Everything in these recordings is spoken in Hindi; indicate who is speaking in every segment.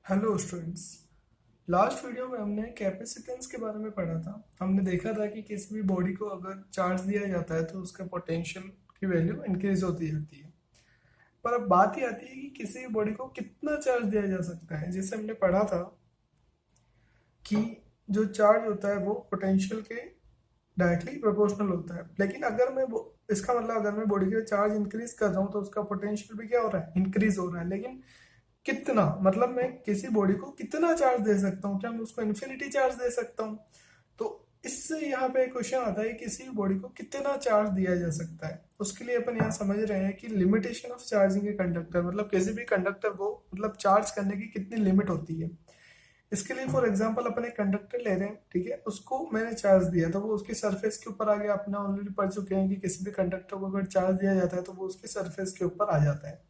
Speaker 1: Hello students. लास्ट वीडियो में हमने कैपेसिटेंस के बारे में पढ़ा था। हमने देखा था कि किसी भी बॉडी को अगर चार्ज दिया जाता है तो उसका पोटेंशियल की वैल्यू इंक्रीज होती जाती है। पर अब बात ही आती है कि किसी भी बॉडी को कितना चार्ज दिया जा सकता है। जैसे हमने पढ़ा था कि जो चार्ज होता है वो पोटेंशियल के डायरेक्टली प्रोपोर्शनल होता है। लेकिन अगर मैं इसका मतलब अगर मैं बॉडी का चार्ज इंक्रीज कर रहा हूँ तो उसका पोटेंशियल भी क्या हो रहा है, इंक्रीज हो रहा है। लेकिन कितना, मतलब मैं किसी बॉडी को कितना चार्ज दे सकता हूँ? क्या मैं उसको इन्फिनिटी चार्ज दे सकता हूँ? तो इससे यहाँ पे क्वेश्चन आता है किसी बॉडी को कितना चार्ज दिया जा सकता है। उसके लिए अपन यहाँ समझ रहे हैं कि limitation of charging a conductor, मतलब किसी भी कंडक्टर को मतलब चार्ज करने की कितनी लिमिट होती है। इसके लिए फॉर एग्जांपल अपन एक कंडक्टर ले रहे हैं, ठीक है, उसको मैंने चार्ज दिया तो वो उसकी सरफेस के ऊपर आ गया। अपने ऑलरेडी पढ़ चुके हैं कि किसी भी कंडक्टर को अगर चार्ज दिया जाता है तो वो उसकी सरफेस के ऊपर आ जाता है।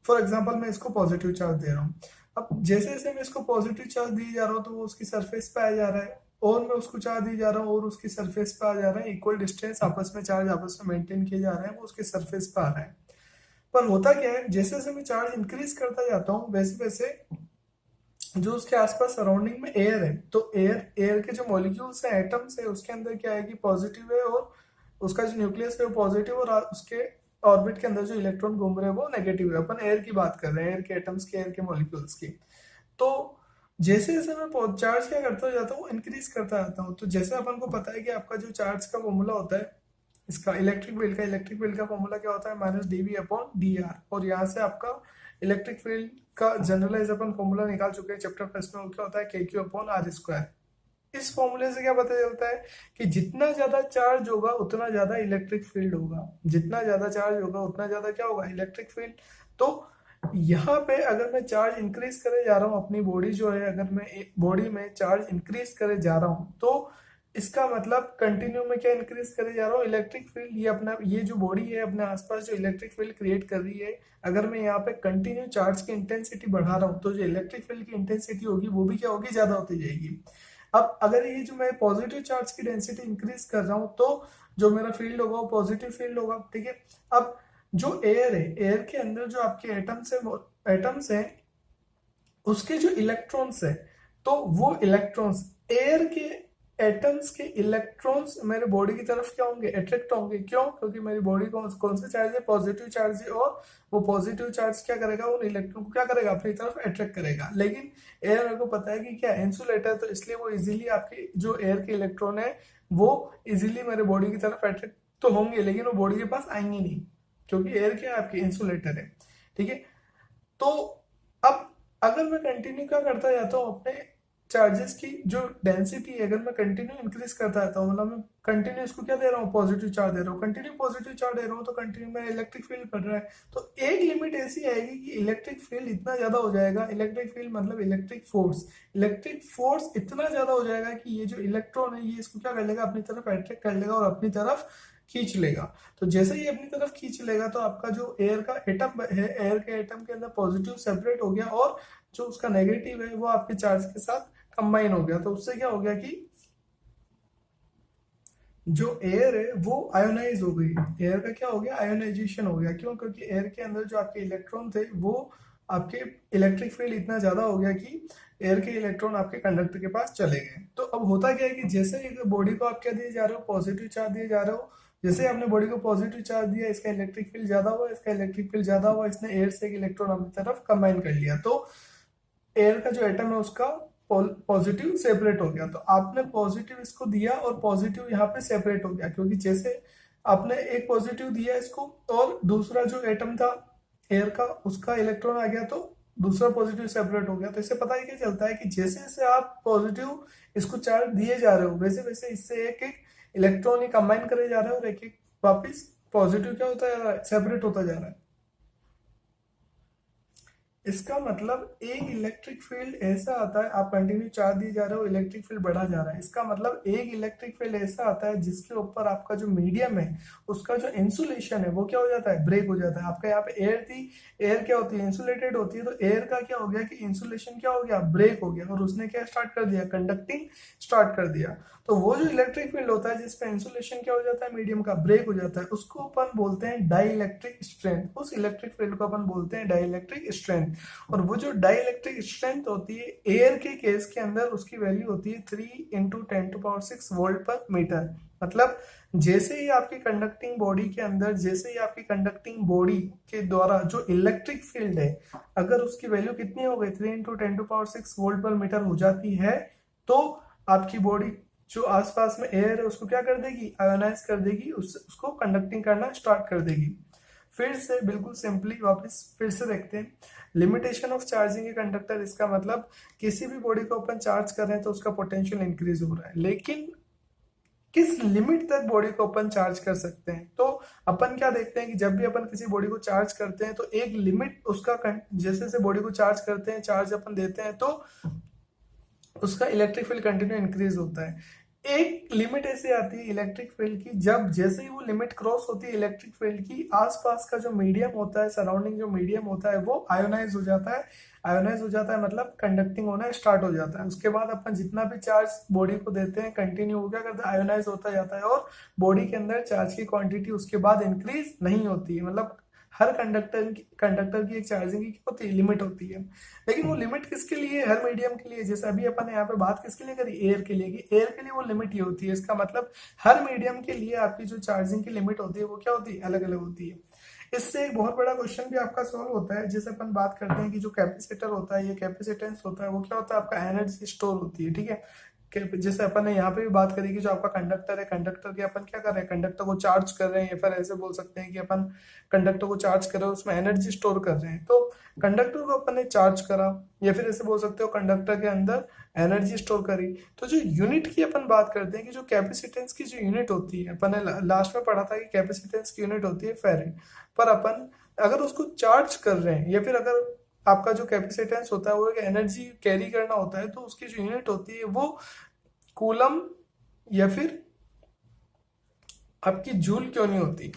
Speaker 1: फॉर एग्जाम्पल मैं इसको पॉजिटिव चार्ज दे रहा हूँ। अब जैसे जैसे मैं इसको पॉजिटिव चार्ज दिए जा रहा हूँ तो वो उसकी सरफेस पे आ जा रहा है, और मैं उसको चार्ज दिए जा रहा हूँ और उसकी सरफेस पे आ जा रहा है। इक्वल डिस्टेंस आपस में चार्ज आपस में मेंटेन किए जा रहे हैं, वो उसके सरफेस पे आ रहा है। पर होता क्या है, जैसे जैसे मैं चार्ज इंक्रीज करता जाता हूँ वैसे वैसे जो उसके आसपास सराउंडिंग में एयर है, तो एयर एयर के जो मॉलिक्यूल्स है, एटम्स है, उसके अंदर क्या है कि पॉजिटिव है, और उसका जो न्यूक्लियस है वो पॉजिटिव, और उसके ऑर्बिट के अंदर जो इलेक्ट्रॉन घूम रहे हैं वो नेगेटिव है। अपन एयर की बात कर रहे हैं, एयर के एटम्स की, एयर के मॉलिक्यूल्स की। तो जैसे जैसे मैं चार्ज क्या करता जाता हूँ, इंक्रीज करता जाता हूँ। तो जैसे अपन को पता है कि आपका जो चार्ज का फॉर्मूला होता है, इसका इलेक्ट्रिक फील्ड का फॉर्मूला क्या होता है, -dV/dr। और यहाँ से आपका इलेक्ट्रिक फील्ड का जनरलाइज अपन फॉर्मूला निकाल चुके हैं चैप्टर फर्स्ट में, वो क्या होता है, KQ/R²। इस फॉर्मूले से क्या पता चलता है कि जितना ज्यादा चार्ज होगा उतना ज्यादा इलेक्ट्रिक फील्ड होगा, जितना ज्यादा चार्ज होगा उतना ज्यादा क्या होगा, इलेक्ट्रिक फील्ड। तो यहाँ पे अगर मैं चार्ज इंक्रीज करे जा रहा हूँ, अपनी बॉडी जो है, अगर मैं बॉडी में चार्ज इंक्रीज करे जा रहा हूँ तो इसका मतलब कंटिन्यू में क्या इंक्रीज करे जा रहा हूँ, इलेक्ट्रिक फील्ड। ये अपना ये जो बॉडी है अपने आसपास जो इलेक्ट्रिक फील्ड क्रिएट कर रही है, अगर मैं यहाँ पे कंटिन्यू चार्ज की इंटेंसिटी बढ़ा रहा हूँ तो जो इलेक्ट्रिक फील्ड की इंटेंसिटी होगी वो भी क्या होगी, ज्यादा होती जाएगी। अब अगर ये जो मैं पॉजिटिव चार्ज की डेंसिटी इंक्रीज कर रहा हूँ तो जो मेरा फील्ड होगा वो पॉजिटिव फील्ड होगा, ठीक है। अब जो एयर है, एयर के अंदर जो आपके एटम्स है, उसके जो इलेक्ट्रॉन्स है, तो वो इलेक्ट्रॉन्स, एयर के एटम्स के इलेक्ट्रॉन्स मेरे बॉडी की तरफ क्या होंगे, अट्रैक्ट होंगे। क्यों? क्योंकि मेरी बॉडी कौन सा चार्ज है, पॉजिटिव चार्ज है, और वो पॉजिटिव चार्ज क्या करेगा, उन इलेक्ट्रॉन को क्या करेगा, अपनी तरफ अट्रैक्ट करेगा। लेकिन एयर मेरे को पता है कि क्या इंसुलेटर, तो इसलिए वो इजीली आपके जो एयर के इलेक्ट्रॉन है वो इजीली मेरे बॉडी की तरफ अट्रैक्ट तो होंगे, लेकिन वो बॉडी के पास आएंगे नहीं, क्योंकि एयर क्या है, आपकी इंसुलेटर है, ठीक है। तो अब अगर मैं कंटिन्यू क्या करता जाता हूँ, अपने चार्जेस की जो डेंसिटी है अगर मैं कंटिन्यू इंक्रीज करता जाता हूँ, मतलब मैं कंटिन्यू इसको क्या दे रहा हूँ, पॉजिटिव चार्ज दे रहा हूँ, कंटिन्यू पॉजिटिव चार्ज दे रहा हूँ, तो कंटिन्यू मेरा इलेक्ट्रिक फील्ड बढ़ रहा है। तो एक लिमिट ऐसी आएगी कि इलेक्ट्रिक फील्ड इतना ज्यादा हो जाएगा, इलेक्ट्रिक फील्ड मतलब इलेक्ट्रिक फोर्स इतना ज्यादा हो जाएगा कि ये जो इलेक्ट्रॉन है ये इसको क्या कर लेगा, अपनी तरफ अट्रैक्ट कर लेगा और अपनी तरफ खींच लेगा। तो जैसे ही अपनी तरफ खींच लेगा तो आपका जो एयर का एटम है, एयर के एटम के अंदर पॉजिटिव सेपरेट हो गया, और जो उसका नेगेटिव है वो आपके चार्ज के साथ कंबाइन हो गया। तो उससे क्या हो गया कि जो एयर है वो आयोनाइज हो गई। एयर का क्या हो गया, आयोनाइजेशन हो गया। क्यों? क्योंकि एयर के अंदर जो आपके इलेक्ट्रॉन थे वो आपके इलेक्ट्रिक फील्ड इतना ज्यादा हो गया कि एयर के इलेक्ट्रॉन आपके कंडक्टर के पास चले गए। तो अब होता क्या है कि जैसे एक बॉडी को आप क्या दिए जा रहे हो, पॉजिटिव चार्ज दिए जा रहे हो, जैसे आपने बॉडी को पॉजिटिव चार्ज दिया, इसका इलेक्ट्रिक फील्ड ज्यादा हुआ, इसका इलेक्ट्रिक फील्ड ज्यादा हुआ, इसने एयर से एक इलेक्ट्रॉन अपनी तरफ कंबाइन कर लिया, तो एयर का जो एटम है उसका पॉजिटिव सेपरेट हो गया। तो आपने पॉजिटिव इसको दिया और पॉजिटिव यहाँ पे सेपरेट हो गया, क्योंकि जैसे आपने एक पॉजिटिव दिया इसको और दूसरा जो एटम था एयर का उसका इलेक्ट्रॉन आ गया, तो दूसरा पॉजिटिव सेपरेट हो गया। तो इससे पता ही क्या चलता है कि जैसे जैसे आप पॉजिटिव इसको चार्ज दिए जा रहे हो वैसे वैसे इससे एक एक इलेक्ट्रॉन ही कंबाइन करे जा रहे हो, और एक एक वापिस पॉजिटिव क्या होता जा रहा है, सेपरेट होता जा रहा है। इसका मतलब एक इलेक्ट्रिक फील्ड ऐसा आता है, आप कंटिन्यू चार्ज दिए जा रहे हो, इलेक्ट्रिक फील्ड बढ़ा जा रहा है। इसका मतलब एक इलेक्ट्रिक फील्ड ऐसा आता है जिसके ऊपर आपका जो मीडियम है उसका जो इंसुलेशन है वो क्या हो जाता है, ब्रेक हो जाता है। आपका यहाँ पे एयर थी, एयर क्या होती है, इंसुलेटेड होती है, तो एयर का क्या हो गया कि इंसुलेशन क्या हो गया, ब्रेक हो गया, और उसने क्या स्टार्ट कर दिया, कंडक्टिंग स्टार्ट कर दिया। तो वो जो इलेक्ट्रिक फील्ड होता है जिसपे इंसुलेशन क्या हो जाता है, मीडियम का ब्रेक हो जाता है, उसको अपन बोलते हैं डाई इलेक्ट्रिक स्ट्रेंथ। उस इलेक्ट्रिक फील्ड को अपन बोलते हैं डाई इलेक्ट्रिक स्ट्रेंथ। और वो जो डाई इलेक्ट्रिक स्ट्रेंथ होती है एयर के केस के अंदर उसकी वैल्यू होती है 3 × 10⁶ वोल्ट पर मीटर। मतलब जैसे ही आपकी कंडक्टिंग बॉडी के अंदर, जैसे ही आपकी कंडक्टिंग बॉडी के द्वारा जो इलेक्ट्रिक फील्ड है अगर उसकी वैल्यू कितनी हो गई 3 × 10⁶ वोल्ट पर मीटर हो जाती है तो आपकी बॉडी जो आसपास में एयर है उसको क्या कर देगी, आयोनाइज कर देगी, उसको कंडक्टिंग करना स्टार्ट कर देगी। फिर से बिल्कुल सिंपली वापस फिर से देखते हैं limitation of charging a conductor. इसका मतलब किसी भी बॉडी को अपन चार्ज कर रहे हैं तो उसका पोटेंशियल इंक्रीज हो रहा है, लेकिन किस लिमिट तक बॉडी को अपन चार्ज कर सकते हैं। तो अपन क्या देखते हैं कि जब भी अपन किसी बॉडी को चार्ज करते हैं तो एक लिमिट उसका जैसे जैसे बॉडी को चार्ज करते हैं, चार्ज अपन देते हैं तो उसका इलेक्ट्रिक फील्ड कंटिन्यू इंक्रीज होता है। एक लिमिट ऐसे आती है इलेक्ट्रिक फील्ड की, जब जैसे ही वो लिमिट क्रॉस होती है इलेक्ट्रिक फील्ड की, आसपास का जो मीडियम होता है, सराउंडिंग जो मीडियम होता है वो आयोनाइज हो जाता है। आयोनाइज हो जाता है मतलब कंडक्टिंग होना स्टार्ट हो जाता है। उसके बाद अपन जितना भी चार्ज बॉडी को देते हैं कंटिन्यू हो क्या करता है, आयोनाइज होता जाता है और बॉडी के अंदर चार्ज की क्वांटिटी उसके बाद इंक्रीज नहीं होती है। मतलब हर कंडक्टर की एक चार्जिंग की क्या होती है, लिमिट होती है। लेकिन वो लिमिट किसके लिए, हर मीडियम के लिए। जैसे अभी अपन यहाँ पे बात किसके लिए करी, एयर के लिए, कि एयर के लिए वो लिमिट ये होती है। इसका मतलब हर मीडियम के लिए आपकी जो चार्जिंग की लिमिट होती है वो क्या होती है, अलग अलग होती है। इससे एक बहुत बड़ा क्वेश्चन भी आपका सॉल्व होता है। जैसे अपन बात करते हैं कि जो कैपेसिटर होता है, ये कैपेसिटेंस होता है, वो क्या होता है, आपका एनर्जी स्टोर होती है। ठीक है, जैसे अपन ने यहाँ पे भी बात करी कि जो आपका कंडक्टर है, कंडक्टर के अपन क्या कर रहे हैं, कंडक्टर को चार्ज कर रहे हैं, या फिर ऐसे बोल सकते हैं कि अपन कंडक्टर को चार्ज कर रहे हैं, उसमें एनर्जी स्टोर कर रहे हैं। तो कंडक्टर को अपन ने चार्ज करा, या फिर ऐसे बोल सकते हो कंडक्टर के अंदर एनर्जी स्टोर करी। तो जो यूनिट की अपन बात करते हैं कि जो कैपेसिटेंस की जो यूनिट होती है, अपन ने लास्ट में पढ़ा था कि कैपेसिटेंस की यूनिट होती है फैरेड। पर अपन अगर उसको चार्ज कर रहे हैं, या फिर अगर आपका जो कैपेसिटेंस होता है वो एक एनर्जी कैरी करना होता है, तो उसकी जो यूनिट होती है वो कूलम या फिर आपकी जूल क्यों नहीं होती।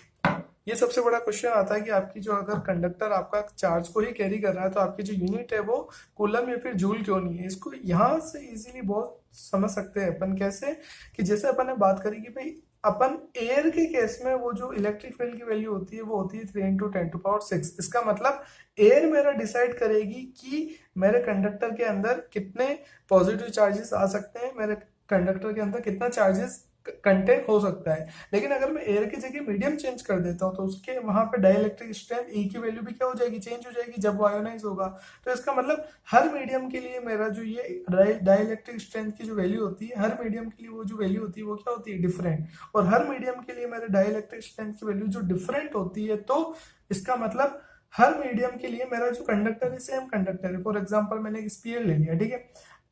Speaker 1: ये सबसे बड़ा क्वेश्चन आता है कि आपकी जो अगर कंडक्टर आपका चार्ज को ही कैरी कर रहा है तो आपकी जो यूनिट है वो कूलम या फिर जूल क्यों नहीं है। इसको यहाँ से इजीली बहुत समझ सकते हैं अपन कैसे, कि जैसे अपन ने बात करी कि भाई अपन एयर के केस में वो जो इलेक्ट्रिक फील्ड की वैल्यू होती है वो होती है 3 × 10⁶। इसका मतलब एयर मेरा डिसाइड करेगी कि मेरे कंडक्टर के अंदर कितने पॉजिटिव चार्जेस आ सकते हैं, मेरे कंडक्टर के अंदर कितना चार्जेस कंटेन हो सकता है। लेकिन अगर मैं एयर की जगह मीडियम चेंज कर देता हूँ तो उसके वहां पे डाइलेक्ट्रिक स्ट्रेंथ ई की वैल्यू भी क्या हो जाएगी, चेंज हो जाएगी जब वो आयोनाइज होगा। तो इसका मतलब हर मीडियम के लिए मेरा जो ये डाइलेक्ट्रिक स्ट्रेंथ की जो वैल्यू होती है, हर मीडियम के लिए वो जो वैल्यू होती है वो क्या होती है, डिफरेंट। और हर मीडियम के लिए मेरे डाइलेक्ट्रिक स्ट्रेंथ की वैल्यू जो डिफरेंट होती है, तो इसका मतलब हर मीडियम के लिए मेरा जो कंडक्टर है सेम कंडक्टर है। फॉर एग्जाम्पल मैंने एक स्पीयर ले लिया, ठीक है,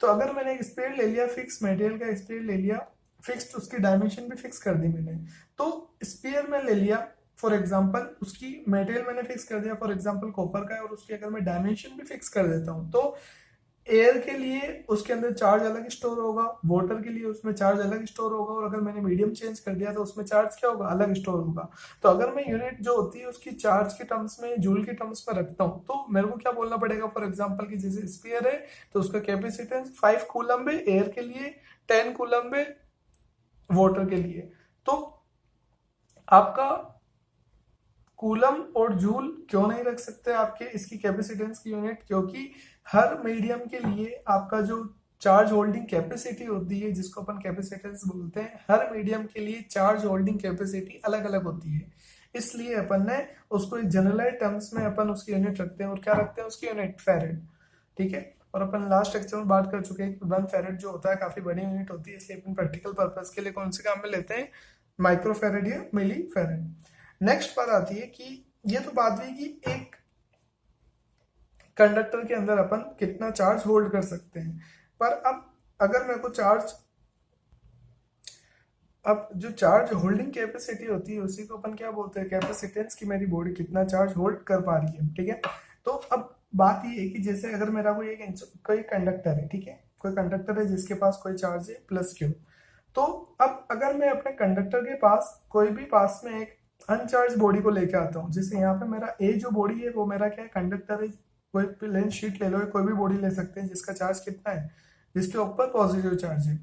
Speaker 1: तो अगर मैंने एक स्पीयर ले लिया, फिक्स मटेरियल का स्पीयर ले लिया, फिक्स्ड, उसकी डायमेंशन भी फिक्स कर दी मैंने, तो स्पीयर में ले लिया फॉर एग्जांपल, उसकी मटेरियल मैंने फिक्स कर दिया फॉर एग्जांपल कॉपर का है, और उसकी अगर मैं डायमेंशन भी फिक्स कर देता हूं तो एयर के लिए उसके अंदर चार्ज अलग स्टोर होगा, वाटर के लिए उसमें चार्ज अलग स्टोर होगा, और अगर मैंने मीडियम चेंज कर दिया तो उसमें चार्ज क्या होगा, अलग स्टोर होगा। तो अगर मैं यूनिट जो होती है उसकी चार्ज के टर्म्स में, जूल के टर्म्स में रखता हूँ, तो मेरे को क्या बोलना पड़ेगा, फॉर एग्जाम्पल की जैसे स्पीयर है तो उसका कैपेसिटेंस 5 कूलम है एयर के लिए, 10 कूलम है वाटर के लिए। तो आपका कूलम और जूल क्यों नहीं रख सकते आपके इसकी कैपेसिटेंस की यूनिट, क्योंकि हर मीडियम के लिए आपका जो चार्ज होल्डिंग कैपेसिटी होती है, जिसको अपन कैपेसिटेंस बोलते हैं, हर मीडियम के लिए चार्ज होल्डिंग कैपेसिटी अलग अलग होती है। इसलिए अपन ने उसको एक जनरलाइज टर्म्स में अपन उसकी यूनिट रखते हैं, और क्या रखते हैं उसकी यूनिट, फैरेड। ठीक है, और अपन लास्ट लेक्चर में बात कर चुके हैं कि 1 फैरेड जो होता है काफी बड़ी यूनिट होती है, इसलिए अपन प्रैक्टिकल पर्पस के लिए कौन से काम में लेते हैं, माइक्रो फैरेड या मिली फैरेड। नेक्स्ट बात आती है कि ये तो बात हुई कि एक कंडक्टर के अंदर अपन कितना चार्ज होल्ड कर सकते हैं, पर अब अगर मेरे को चार्ज, अब जो चार्ज होल्डिंग कैपेसिटी होती है उसी को अपन क्या बोलते हैं, कैपेसिटेंस, की मेरी बॉडी कितना चार्ज होल्ड कर पा रही है। ठीक है, तो अब बात ये है कि जैसे अगर मेरा कोई कंडक्टर है, ठीक है, कोई कंडक्टर है जिसके पास कोई चार्ज है प्लस क्यू, तो अब अगर मैं अपने कंडक्टर के पास कोई भी पास में एक अनचार्ज बॉडी को लेके आता हूँ, जैसे यहाँ पे मेरा ए जो बॉडी है वो मेरा क्या है, कंडक्टर है, कोई प्लेन शीट ले लो, कोई भी बॉडी ले सकते हैं जिसका चार्ज कितना है, जिसके ऊपर पॉजिटिव चार्ज है।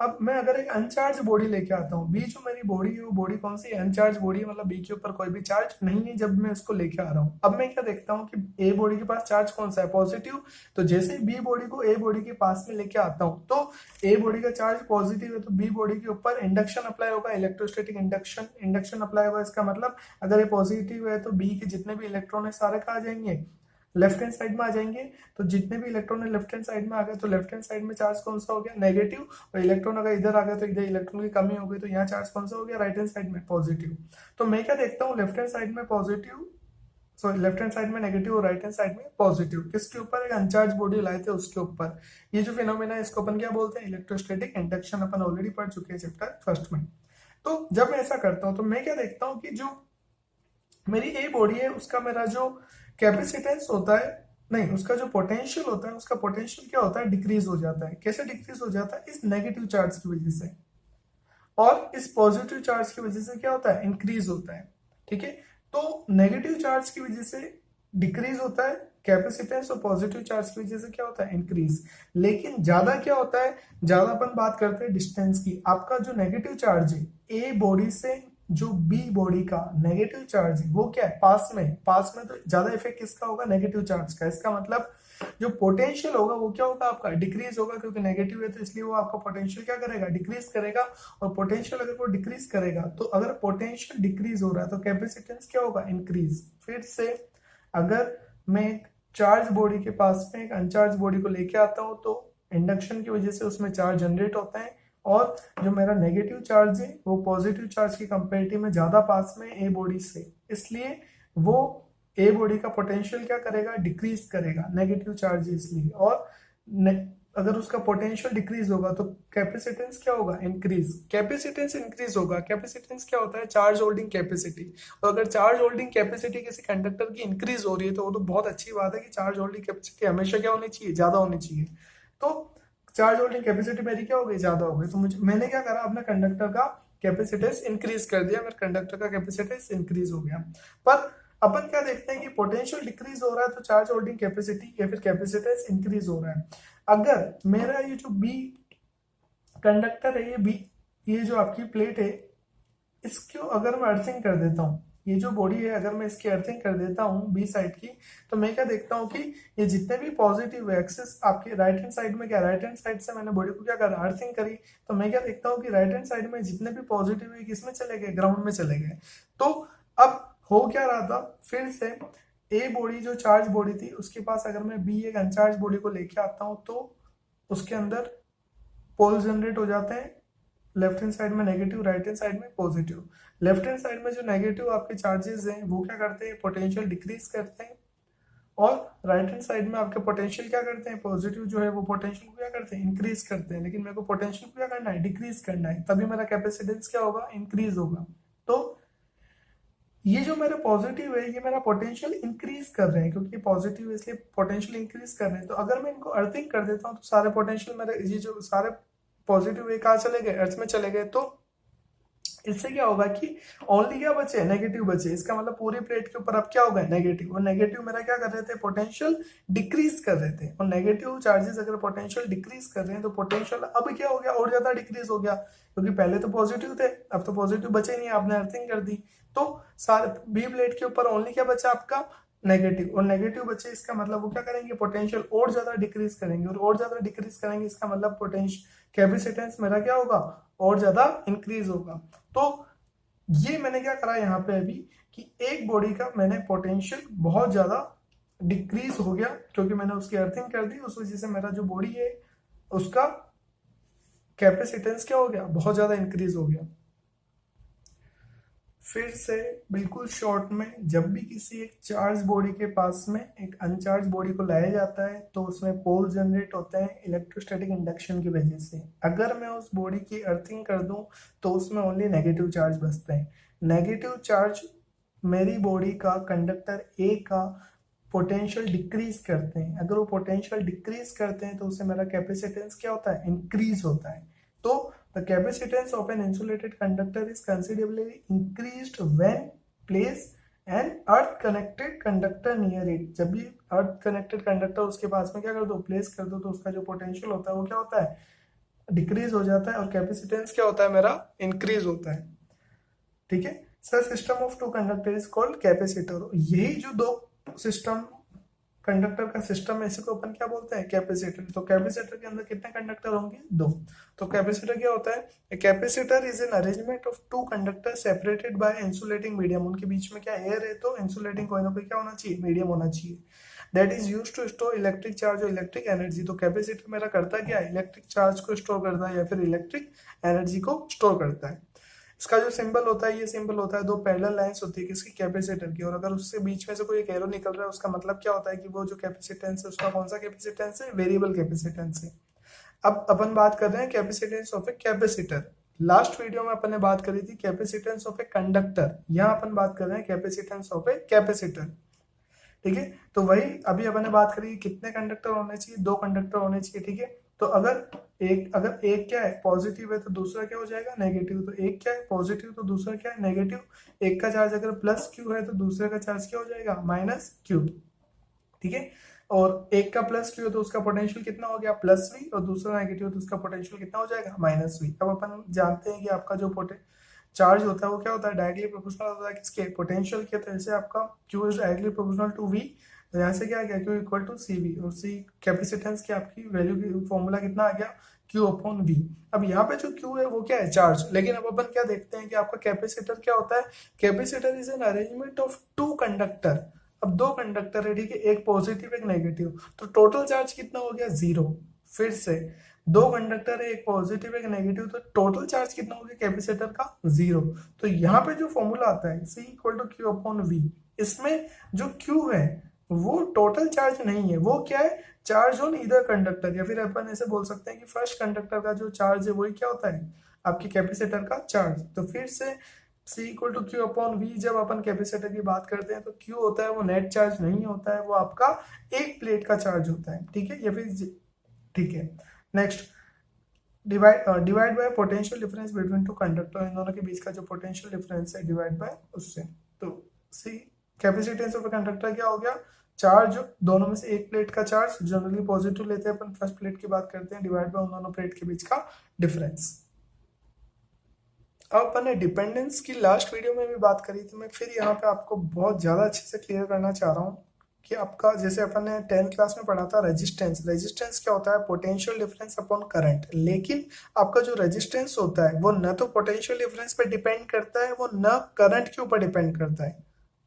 Speaker 1: अब मैं अगर एक अनचार्ज बॉडी लेके आता हूँ, बी जो मेरी बॉडी है वो बॉडी कौन सी है, अनचार्ज बॉडी है, मतलब बी के ऊपर कोई भी चार्ज नहीं है जब मैं इसको लेके आ रहा हूँ। अब मैं क्या देखता हूँ कि ए बॉडी के पास चार्ज कौन सा है, पॉजिटिव। तो जैसे बी बॉडी को ए बॉडी के पास में लेके आता हूँ तो ए बॉडी का चार्ज पॉजिटिव है, तो बी बॉडी के ऊपर इंडक्शन अप्लाई होगा, इलेक्ट्रोस्टैटिक इंडक्शन अप्लाई होगा। इसका मतलब अगर ये पॉजिटिव है तो बी के जितने भी इलेक्ट्रॉन है सारे कहाँ आ जाएंगे, लेफ्ट हैंड साइड में आ जाएंगे। तो जितने भी इलेक्ट्रॉन है लेफ्ट हैंड साइड में आ गए, तो लेफ्ट हैंड साइड में चार्ज कौन सा हो गया, नेगेटिव। और इलेक्ट्रॉन अगर इधर आ गया तो इधर इलेक्ट्रॉन की कमी हो गई, तो यहाँ चार्ज कौन सा हो गया, राइट हैंड साइड में पॉजिटिव। तो मैं क्या देखता हूँ, लेफ्ट हैंड साइड में positive, sorry left hand side में नेगेटिव और राइट हैंड साइड में पॉजिटिव। किसके ऊपर, एक अनचार्ज बॉडी लाए थे उसके ऊपर। ये जो फिनोमेना है इसको अपन क्या बोलते हैं, इलेक्ट्रोस्टैटिक इंडक्शन। अपन ऑलरेडी पढ़ चुके हैं चैप्टर फर्स्ट में। तो जब मैं ऐसा करता हूँ तो मैं क्या देखता हूँ कि जो मेरी ए बॉडी है उसका मेरा जो कैपेसिटेंस होता है, नहीं उसका जो पोटेंशियल होता है, उसका पोटेंशियल क्या होता है, डिक्रीज हो जाता है। कैसे डिक्रीज हो जाता है, इस नेगेटिव चार्ज की वजह से, और इस पॉजिटिव चार्ज की वजह से क्या होता है, इंक्रीज होता है। ठीक है, तो नेगेटिव चार्ज की वजह से डिक्रीज होता है कैपेसिटेंस, और पॉजिटिव चार्ज की वजह से क्या होता है, इंक्रीज। लेकिन ज्यादा क्या होता है, ज्यादा अपन बात करते हैं डिस्टेंस की। आपका जो नेगेटिव चार्ज है ए बॉडी से जो बी बॉडी का नेगेटिव चार्ज है वो क्या है, पास में। पास में तो ज्यादा इफेक्ट किसका होगा, नेगेटिव चार्ज का। इसका मतलब जो पोटेंशियल होगा वो क्या होगा, आपका डिक्रीज होगा, क्योंकि नेगेटिव है तो इसलिए वो आपका पोटेंशियल क्या करेगा, डिक्रीज करेगा। और पोटेंशियल अगर वो डिक्रीज करेगा, तो अगर पोटेंशियल डिक्रीज हो रहा है तो कैपेसिटेंस क्या होगा, इंक्रीज। फिर से अगर मैं एक चार्ज बॉडी के पास में एक अनचार्ज बॉडी को लेके आता हूँ तो इंडक्शन की वजह से उसमें चार्ज जनरेट होता है, और जो मेरा नेगेटिव चार्ज है वो पॉजिटिव चार्ज की कंपेरेटिव में ज्यादा पास में ए बॉडी से, इसलिए वो ए बॉडी का पोटेंशियल क्या करेगा, डिक्रीज करेगा, नेगेटिव चार्ज है इसलिए। और अगर उसका पोटेंशियल डिक्रीज होगा तो कैपेसिटेंस क्या होगा, इंक्रीज। कैपेसिटेंस इंक्रीज होगा, कैपेसिटेंस क्या होता है, चार्ज होल्डिंग कैपेसिटी। और अगर चार्ज होल्डिंग कैपेसिटी किसी कंडक्टर की इंक्रीज हो रही है तो वो तो बहुत अच्छी बात है कि चार्ज होल्डिंग कैपेसिटी हमेशा क्या होनी चाहिए, ज्यादा होनी चाहिए। तो चार्ज होल्डिंग कैपेसिटी मेरी क्या हो गई, ज्यादा हो गई, तो मैंने क्या करा, अपने कंडक्टर का कैपेसिटेंस इंक्रीज कर दिया, मेरे कंडक्टर का कैपेसिटेंस इंक्रीज हो गया। पर अपन क्या देखते हैं कि पोटेंशियल डिक्रीज हो रहा है तो चार्ज होल्डिंग कैपेसिटी या फिर कैपेसिटेंस इंक्रीज हो रहा है। अगर मेरा ये जो बी कंडक्टर है, ये जो आपकी प्लेट है, इसको अगर मैं अर्थिंग कर देता हूँ, ये जो बॉडी है अगर मैं इसकी अर्थिंग कर देता हूँ बी साइड की, तो मैं क्या देखता हूँ कि ये जितने भी पॉजिटिव एक्सिस आपके राइट हैंड साइड में, क्या राइट हैंड साइड से मैंने बॉडी को क्या करा, अर्थिंग करी, तो मैं क्या देखता हूँ कि राइट हैंड साइड में जितने भी पॉजिटिव है किसमें चले गए, ग्राउंड में चले गए। तो अब हो क्या रहा था, फिर से ए बॉडी जो चार्ज बॉडी थी उसके पास अगर मैं बी एक अनचार्ज बॉडी को लेके आता हूँ तो उसके अंदर पोल जनरेट हो जाते हैं, लेफ्ट हैंड साइड में नेगेटिव, राइट हैंड साइड में पॉजिटिव। लेफ्ट हैंड साइड में जो नेगेटिव आपके चार्जेस हैं वो क्या करते हैं, पोटेंशियल डिक्रीज करते हैं, और राइट हैंड साइड में आपके पोटेंशियल क्या करते हैं, पॉजिटिव जो है वो पोटेंशियल को क्या करते हैं, इंक्रीज करते हैं। लेकिन मेरे को पोटेंशियल को क्या करना है, डिक्रीज करना है, तभी मेरा कैपेसिटेंस क्या होगा, इंक्रीज होगा। तो ये जो मेरा पॉजिटिव है ये मेरा पोटेंशियल इंक्रीज कर रहे हैं, क्योंकि पॉजिटिव है इसलिए पोटेंशियल इंक्रीज कर रहे हैं। तो अगर मैं इनको अर्थिंग कर देता हूँ तो सारे पोटेंशियल मेरे, ये जो सारे पॉजिटिव है कहाँ चले गए, अर्थ में चले गए। तो इससे क्या होगा कि ओनली क्या बचे, नेगेटिव बचे। इसका मतलब पूरी प्लेट के ऊपर अब क्या होगा, नेगेटिव। और नेगेटिव मेरा क्या कर रहे थे, पोटेंशियल डिक्रीज कर रहे थे। और नेगेटिव चार्जेस अगर पोटेंशियल डिक्रीज कर रहे हैं तो पोटेंशियल अब क्या हो गया, और ज्यादा डिक्रीज हो गया, क्योंकि पहले तो पॉजिटिव थे, अब तो पॉजिटिव बचे नहीं, आपने अर्थिंग कर दी। तो सारे बी प्लेट के ऊपर ओनली क्या बचा आपका, नेगेटिव। और नेगेटिव बचे, इसका मतलब वो क्या करेंगे, पोटेंशियल और ज्यादा डिक्रीज करेंगे, और ज्यादा डिक्रीज करेंगे, इसका मतलब पोटेंशियल कैपेसिटेंस मेरा क्या होगा, और ज्यादा इंक्रीज होगा। तो ये मैंने क्या करा यहाँ पे अभी कि एक बॉडी का मैंने पोटेंशियल बहुत ज्यादा डिक्रीज हो गया, क्योंकि मैंने उसकी अर्थिंग कर दी, उस वजह से मेरा जो बॉडी है उसका कैपेसिटेंस क्या हो गया, बहुत ज्यादा इंक्रीज हो गया। फिर से बिल्कुल शॉर्ट में, जब भी किसी एक चार्ज बॉडी के पास में एक अनचार्ज बॉडी को लाया जाता है तो उसमें पोल जनरेट होते हैं इलेक्ट्रोस्टैटिक इंडक्शन की वजह से। अगर मैं उस बॉडी की अर्थिंग कर दूं तो उसमें ओनली नेगेटिव चार्ज बचते हैं। नेगेटिव चार्ज मेरी बॉडी का, कंडक्टर ए का पोटेंशियल डिक्रीज करते हैं। अगर वो पोटेंशियल डिक्रीज करते हैं तो उससे मेरा कैपेसिटेंस क्या होता है, इंक्रीज होता है। तो the capacitance of an insulated conductor is considerably increased when place an earth connected conductor near it। जब भी अर्थ कनेक्टेड कंडक्टर उसके पास में क्या कर दो, प्लेस कर दो, तो उसका जो पोटेंशियल होता है वो क्या होता है, डिक्रीज हो जाता है और कैपेसिटेंस क्या होता है मेरा इंक्रीज होता है। ठीक है, sir system of two conductor is called capacitor. यही जो दो सिस्टम कंडक्टर का सिस्टम है इसी को अपन क्या बोलते हैं कैपेसिटर। तो कैपेसिटर के अंदर कितने कंडक्टर होंगे, दो। तो कैपेसिटर क्या होता है, capacitor is an arrangement of two conductor separated by insulating medium. उनके बीच में क्या एयर है तो इंसुलेटिंग कोई ना कोई क्या होना चाहिए, मीडियम होना चाहिए। That is use to store electric charge और इलेक्ट्रिक एनर्जी। तो कैपेसिटर मेरा करता क्या है, इलेक्ट्रिक चार्ज को स्टोर करता है या फिर इलेक्ट्रिक एनर्जी को स्टोर करता है। इसका जो सिंबल होता है, ये सिंबल होता है दो पैरेलल लाइंस होती है किसकी, कैपेसिटर की। और अगर उससे बीच में से कोई एक एरो निकल रहा है उसका मतलब क्या होता है कि वो जो कैपेसिटेंस है उसका कौन सा कैपेसिटेंस है, वेरिएबल कैपेसिटेंस है। अब अपन बात कर रहे हैं capacitance of a capacitor. Last video में अपन ने बात करी थी कैपेसिटेंस ऑफ ए कंडक्टर, यहाँ अपन बात कर रहे हैं कैपेसिटेंस ऑफ ए कैपेसिटर। ठीक है, तो वही अभी अपन ने बात करी कितने कंडक्टर होने चाहिए, दो कंडक्टर होने चाहिए। ठीक है, तो अगर एक क्या है पॉजिटिव है तो दूसरा क्या हो जाएगा नेगेटिव। तो एक क्या है पॉजिटिव तो दूसरा क्या है नेगेटिव। एक का चार्ज अगर प्लस क्यू है तो दूसरे का चार्ज क्या हो जाएगा माइनस क्यू। ठीक है, और एक का प्लस क्यू है तो उसका पोटेंशियल कितना हो गया प्लस वी, और दूसरा नेगेटिव तो उसका पोटेंशियल कितना हो जाएगा माइनस वी। अब अपन जानते हैं कि आपका जो चार्ज होता है वो क्या होता है डायरेक्टली प्रोपोर्शनल होता है किसके, पोटेंशियल के। तो जैसे आपका Q is directly proportional to V, तो यहाँ से क्या आ गया Q equal to C V. और सी कैपेसिटेंस की आपकी वैल्यू की फॉर्मूला कितना आ गया Q अपॉन V। अब यहाँ पे जो Q है वो क्या है चार्ज। लेकिन अब अपन क्या देखते हैं कि आपका कैपेसिटर क्या होता है, capacitor is an arrangement of two conductor. अब दो कंडक्टर है, ठीक है, एक पॉजिटिव एक नेगेटिव, तो टोटल चार्ज कितना हो गया जीरो। फिर से दो कंडक्टर है, एक पॉजिटिव एक नेगेटिव, तो टोटल चार्ज कितना हो गया कैपेसिटर का जीरो। तो यहाँ पे जो फॉर्मूला आता है C equal to Q upon V, इसमें जो Q है वो टोटल चार्ज नहीं है, वो क्या है चार्ज ऑन ईदर कंडक्टर। या फिर अपन ऐसे बोल सकते हैं कि फर्स्ट कंडक्टर का जो चार्ज है वही क्या होता है आपके कैपेसिटर का चार्ज। तो फिर से C equal to Q upon V, जब अपन कैपेसिटर की बात करते हैं तो Q होता है वो नेट चार्ज नहीं होता है, वो आपका एक प्लेट का चार्ज होता है। ठीक है, या फिर ठीक है। Next divide by potential difference between two conductor. इन दोनों के बीच का जो पोटेंशियल डिफरेंस है डिवाइड बाय उससे। तो सी कैपेसिटेंस ऑफ कंडक्टर क्या हो गया, चार्ज दोनों में से एक प्लेट का चार्ज, जनरली पॉजिटिव लेते हैं अपन, फर्स्ट प्लेट की बात करते हैं, डिवाइड बाय उन दोनों प्लेट के बीच का डिफरेंस। अब अपन ने डिपेंडेंस की लास्ट वीडियो में भी बात करी थी, मैं फिर यहाँ पे आपको बहुत ज्यादा अच्छे से क्लियर करना चाह रहा हूँ कि आपका जैसे अपन ने 10th क्लास में पढ़ा था रेजिस्टेंस। रेजिस्टेंस क्या होता है, पोटेंशियल डिफरेंस अपॉन करंट। लेकिन आपका जो रेजिस्टेंस होता है वो न तो पोटेंशियल डिफरेंस पे डिपेंड करता है, वो न करंट के ऊपर डिपेंड करता है।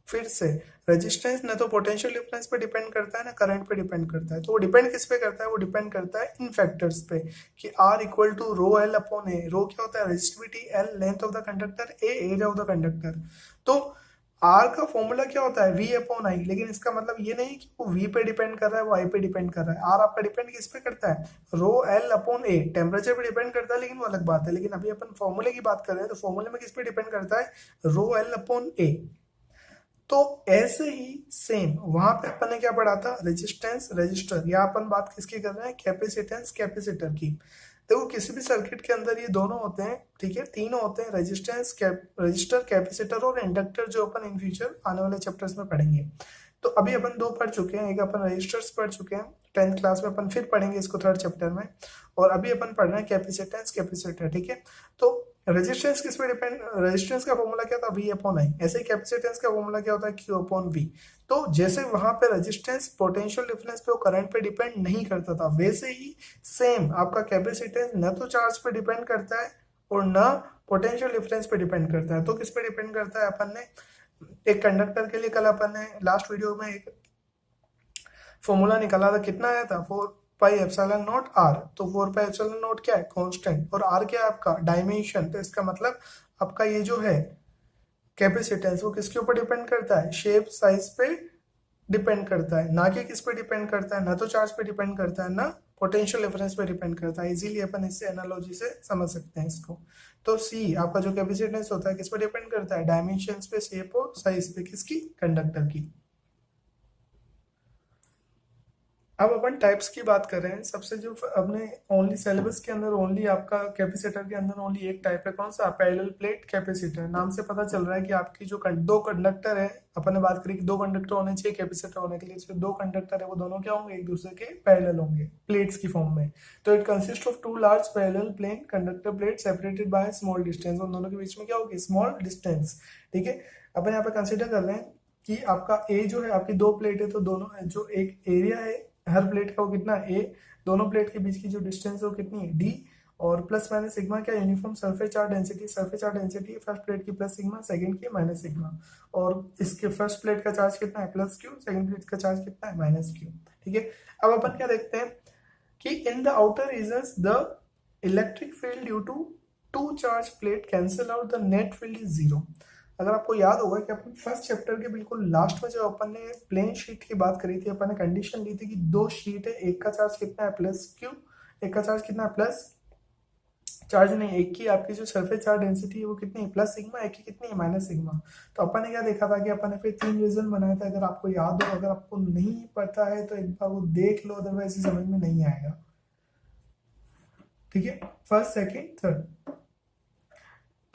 Speaker 1: फिर से रेजिस्टेंस न तो पोटेंशियल डिफरेंस पे डिपेंड करता है ना करंट पे डिपेंड करता है। तो वो डिपेंड किस पे करता है, वो डिपेंड करता है इन फैक्टर्स पे कि R equal to rho L upon A. Rho क्या होता है resistivity, L length of the conductor, A as of the conductor. तो आर का फॉर्मूला क्या होता है V अपॉन आई। लेकिन इसका मतलब ये नहीं कि वो V पे डिपेंड कर रहा है वो I पे डिपेंड कर रहा है। आर आपका डिपेंड किस पे करता है, रो एल अपॉन ए। टेम्परेचर पे डिपेंड करता है लेकिन वो अलग बात है। लेकिन अभी अपन फॉर्मूले की बात कर रहे हैं तो फॉर्मूले में किस पे डिपेंड करता है, रो एल अपॉन ए। तो ऐसे ही सेम वहां पे अपन ने क्या पढ़ा था, रेजिस्टेंस रेजिस्टर। यहाँ अपन बात किसकी कर रहे हैं, कैपेसिटेंस कैपेसिटर की। देखो किसी भी सर्किट के अंदर ये दोनों होते हैं, ठीक है, तीनों होते हैं, रेजिस्टेंस रजिस्टर कैपेसिटर और इंडक्टर, जो अपन इन फ्यूचर आने वाले चैप्टर्स में पढ़ेंगे। तो अभी अपन दो पढ़ चुके हैं, एक अपन रजिस्टर्स पढ़ चुके हैं 10th क्लास में, अपन फिर पढ़ेंगे इसको 3rd चैप्टर में। और अभी अपन पढ़ रहे हैं कैपेसिटेंस कैपेसिटर। ठीक है, तो रेजिस्टेंस किस पे डिपेंड, रेजिस्टेंस का फॉर्मूला क्या था V अपॉन आई। ऐसे ही कैपेसिटेंस का फॉर्मूला क्या होता है Q अपॉन V। तो जैसे वहां पे रेजिस्टेंस पोटेंशियल डिफरेंस पे और करंट पे डिपेंड नहीं करता था, वैसे ही सेम आपका कैपेसिटेंस न तो चार्ज पे डिपेंड करता है और न पोटेंशियल डिफरेंस पे डिपेंड करता है। तो किस पे डिपेंड करता है, अपन ने एक कंडक्टर के लिए कल अपन ने लास्ट वीडियो में एक फॉर्मूला निकाला था, कितना आया था 4 पाई एप्सिलॉन नॉट आर। तो 4 पाई एप्सिलॉन नॉट क्या है, कांस्टेंट, और आर क्या है आपका डायमेंशन। तो इसका मतलब आपका ये जो है कैपेसिटेंस वो किसके ऊपर डिपेंड करता है, शेप साइज पे डिपेंड करता है, ना कि किस पे डिपेंड करता है, ना तो चार्ज पे डिपेंड करता है, ना पोटेंशियल डिफरेंस पे डिपेंड करता है। इजीली अपन इससे एनालॉजी से समझ सकते हैं इसको। तो सी आपका जो कैपेसिटेंस होता है किस पे डिपेंड करता है, डायमेंशन पे, शेप और साइज पे, किसकी, कंडक्टर की। अब अपन टाइप्स की बात कर रहे हैं। सबसे जो अपने ओनली सिलेबस के अंदर ओनली आपका कैपेसिटर के अंदर ओनली एक टाइप है, कौन सा? Parallel plate capacitor. नाम से पता चल रहा है कि आपकी जो दो कंडक्टर है, अपन ने बात करी कि दो कंडक्टर होने चाहिए कैपेसिटर होने के लिए, जो दो कंडक्टर है वो दोनों क्या होंगे? एक दूसरे के पैरेलल होंगे, प्लेट्स की फॉर्म में। तो it consist of two large parallel plane conductor plate separated by small distance. उन दोनों के बीच में क्या होगी? Small distance. ठीक है, अपन यहाँ पे कंसिडर कर रहे हैं कि आपका ए जो है, आपकी दो प्लेट है, तो दोनों जो एक एरिया है हर प्लेट का वो कितना? ए। दोनों प्लेट के बीच की जो डिस्टेंस है वो कितनी है? डी। और प्लस माइनस सिग्मा क्या? Uniform surface charge density. Surface charge density first plate की प्लस सिग्मा, सेकंड की माइनस सिग्मा। और इसके फर्स्ट प्लेट का चार्ज कितना है? Plus Q. सेकंड प्लेट का चार्ज कितना है? Minus Q. ठीक है, अब अपन क्या देखते हैं कि in the outer regions the electric field due to two charge plate cancel out, the net field is zero. अगर आपको याद होगा कि अपन फर्स्ट चैप्टर के बिल्कुल लास्ट में जब अपन ने प्लेन शीट की बात करी थी, अपन ने कंडीशन ली थी कि दो शीट है, एक का चार्ज कितना है? Plus Q. एक का चार्ज कितना है? प्लस चार्ज नहीं, एक की आपकी जो सरफेस चार्ज डेंसिटी है वो कितनी है? Plus sigma. एक की कितनी है? Minus sigma. तो अपन ने क्या देखा था कि अपन ने फिर तीन रीजन बनाया था। अगर आपको याद हो, अगर आपको नहीं पता है तो एक बार वो देख लो, अदरवाइज समझ में नहीं आएगा। ठीक है, फर्स्ट सेकेंड थर्ड।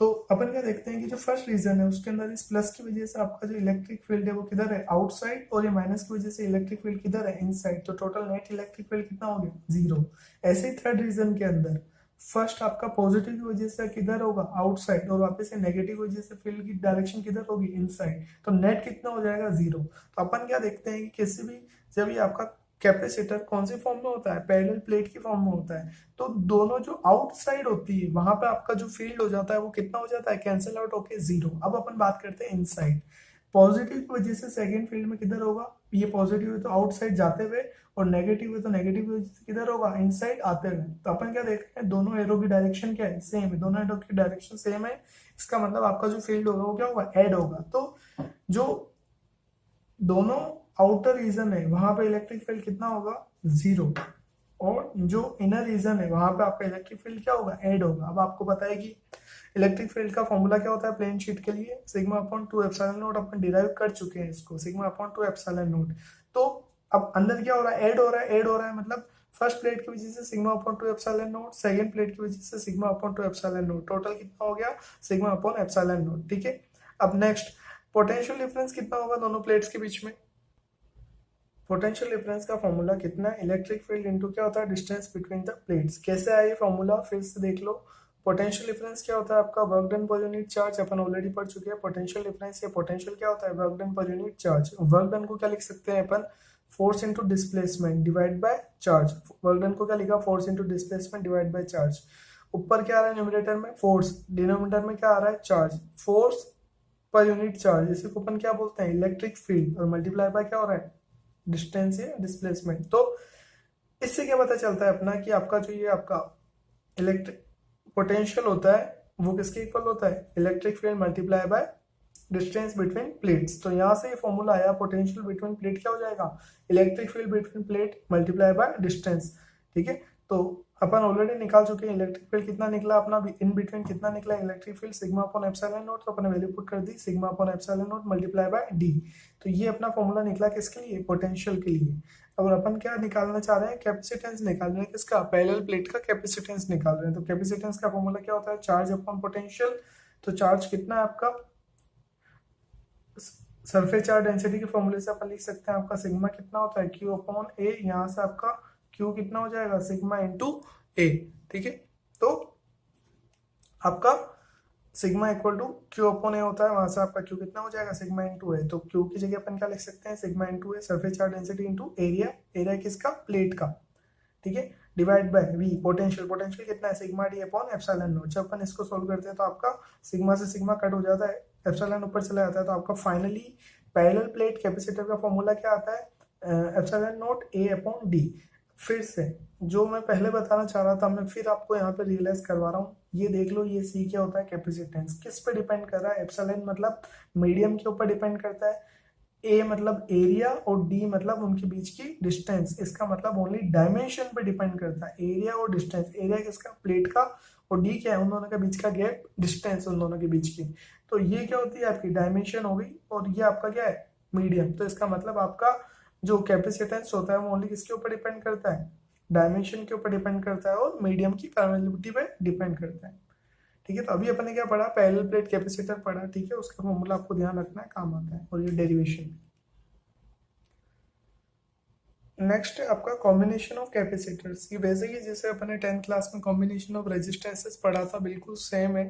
Speaker 1: तो अपन क्या देखते हैं कि जो फर्स्ट रीजन है उसके अंदर इस प्लस की वजह से आपका जो इलेक्ट्रिक फील्ड है वो किधर है? आउटसाइड। और ये माइनस की वजह से इलेक्ट्रिक फील्ड किधर है? इनसाइड। तो टोटल नेट इलेक्ट्रिक फील्ड कितना हो गया? जीरो। ऐसे ही थर्ड रीजन के अंदर फर्स्ट आपका पॉजिटिव की वजह से किधर होगा? आउटसाइड। और वापस से नेगेटिव की वजह से फील्ड की डायरेक्शन किधर होगी? इनसाइड। तो नेट कितना हो जाएगा? जीरो। तो अपन क्या देखते हैं कि किसी भी जब ये आपका कैपेसिटर कौन सी फॉर्म में होता है? पैरेलल प्लेट की फॉर्म में होता है। तो दोनों जो आउटसाइड होती है वहां पे आपका जो फील्ड हो जाता है वो कितना हो जाता है? कैंसिल आउट होके जीरो। अब अपन बात करते हैं इनसाइड। पॉजिटिव की वजह से सेकंड फील्ड में किधर होगा? ये पॉजिटिव है तो आउटसाइड जाते हुए, और नेगेटिव है तो नेगेटिव की वजह से किधर होगा? इनसाइड आते हुए। तो अपन क्या देख रहे हैं? दोनों एरो की डायरेक्शन क्या है? सेम है। दोनों एरो की डायरेक्शन सेम है। इसका मतलब आपका जो फील्ड होगा वो क्या होगा? ऐड होगा। तो जो दोनों आउटर रीजन है वहां पे इलेक्ट्रिक फील्ड कितना होगा? जीरो। और जो इनर रीजन है वहां पे आपका इलेक्ट्रिक फील्ड क्या होगा? ऐड होगा। अब आपको पता है कि इलेक्ट्रिक फील्ड का फॉर्मूला क्या होता है प्लेन शीट के लिए? Sigma upon two epsilon not. Upon derive कर चुके हैं इसको, sigma upon two epsilon naught. तो अब अंदर क्या हो रहा है? ऐड हो रहा है। ऐड हो रहा है मतलब फर्स्ट प्लेट की वजह से sigma upon two epsilon not, second plate की वजह से sigma upon two epsilon not. Total कितना हो गया? Sigma upon epsilon not. ठीक है, अब नेक्स्ट पोटेंशियल डिफरेंस कितना होगा दोनों प्लेट्स के बीच में? पोटेंशियल डिफरेंस का फॉर्मूला कितना है? इलेक्ट्रिक फील्ड इनटू क्या होता है? Distance between the plates. कैसे आया ये फॉर्मूला? फिर से देख लो। पोटेंशियल डिफरेंस क्या होता है आपका? Work done per unit charge. अपन ऑलरेडी पढ़ चुके हैं पोटेंशियल डिफरेंस। या पोटेंशियल क्या होता है? Work done per unit charge. Work done को क्या लिख सकते हैं अपन? Force into displacement divide by charge. Work done को क्या लिखा? Force into displacement divide by charge. ऊपर क्या आ रहा है न्यूमरेटर में? फोर्स। डिनोमिनेटर में क्या आ रहा है? चार्ज। फोर्स पर यूनिट चार्ज, इसी को अपन क्या बोलते हैं? Electric field. और मल्टीप्लाई बाय क्या हो रहा है? डिस्टेंस या डिस्प्लेसमेंट। तो इससे क्या पता चलता है अपना कि आपका जो ये आपका इलेक्ट्रिक पोटेंशियल होता है वो किसके इक्वल होता है? Electric field multiply by distance between plates. तो यहां से ये फॉर्मूला आया, पोटेंशियल बिटवीन प्लेट क्या हो जाएगा? Electric field between plate multiply by distance. ठीक है, तो अपन ऑलरेडी निकाल चुके हैं इलेक्ट्रिक फील्ड कितना निकला अपना, इन बिटवीन कितना निकला electric field? Sigma upon epsilon naught. तो अपने वैल्यू पुट कर दी, sigma upon epsilon naught multiply by D. तो ये अपना फॉर्मूला निकला किसके लिए? पोटेंशियल के लिए। अब अपन क्या निकालना चाह रहे हैं? कैपेसिटेंस निकाल रहे हैं। किसका? पैरेलल प्लेट का कैपेसिटेंस निकाल रहे हैं। तो कैपेसिटेंस का फॉर्मूला क्या होता है? Charge upon potential. तो चार्ज कितना है आपका? सरफेस चार्ज डेंसिटी के फॉर्मूले से अपन लिख सकते हैं आपका सिग्मा कितना होता है? Q upon A. यहाँ से आपका क्यू कितना हो जाएगा? Sigma into A. ठीक है, तो आपका sigma equal to Q upon A होता है, वहां से आपका क्यू कितना हो जाएगा? Sigma into A. तो क्यू की जगह अपन क्या लिख सकते हैं? Sigma into A surface charge density into area. Area किसका? प्लेट का। ठीक है, divide by V potential. Potential कितना है? Sigma D upon epsilon not. जब अपन इसको सोल्व करते हैं तो आपका सिग्मा से सिग्मा कट हो जाता है, एप्सिलॉन ऊपर चला जाता है। तो आपका फाइनली पैरेलल प्लेट कैपेसिटर का फॉर्मूला क्या आता है? Epsilon not a upon D. फिर से जो मैं पहले बताना चाह रहा था मैं फिर आपको यहाँ पे रियलाइज करवा रहा हूँ। ये देख लो, ये सी क्या होता है? कैपेसिटेंस। किस पे डिपेंड कर रहा है? एप्सिलॉन मतलब मीडियम के ऊपर डिपेंड करता है, ए मतलब एरिया, और डी मतलब उनके बीच की डिस्टेंस। इसका मतलब ओनली डायमेंशन पे डिपेंड करता है, एरिया और डिस्टेंस। एरिया किसका? प्लेट का। और डी क्या है? उन दोनों के बीच का गैप, डिस्टेंस उन दोनों के बीच की। तो ये क्या होती है? आपकी डायमेंशन हो गई। और ये आपका क्या है? मीडियम। तो इसका मतलब आपका जो कैपेसिटेंस होता है वो ओनली किसके ऊपर डिपेंड करता है, डायमेंशन के ऊपर डिपेंड करता है और मीडियम की परमेबिलिटी पे डिपेंड करता है। ठीक है, तो अभी अपन ने क्या पढ़ा, पैरेलल प्लेट कैपेसिटर पढ़ा। ठीक है, उसका फॉर्मूला आपको ध्यान रखना है, काम आता है, और ये डेरिवेशन। नेक्स्ट आपका कॉम्बिनेशन ऑफ कैपेसिटर्स। ये वैसे ही जैसे अपन ने 10th क्लास में कॉम्बिनेशन ऑफ रेजिस्टेंसेस पढ़ा था, बिल्कुल सेम है।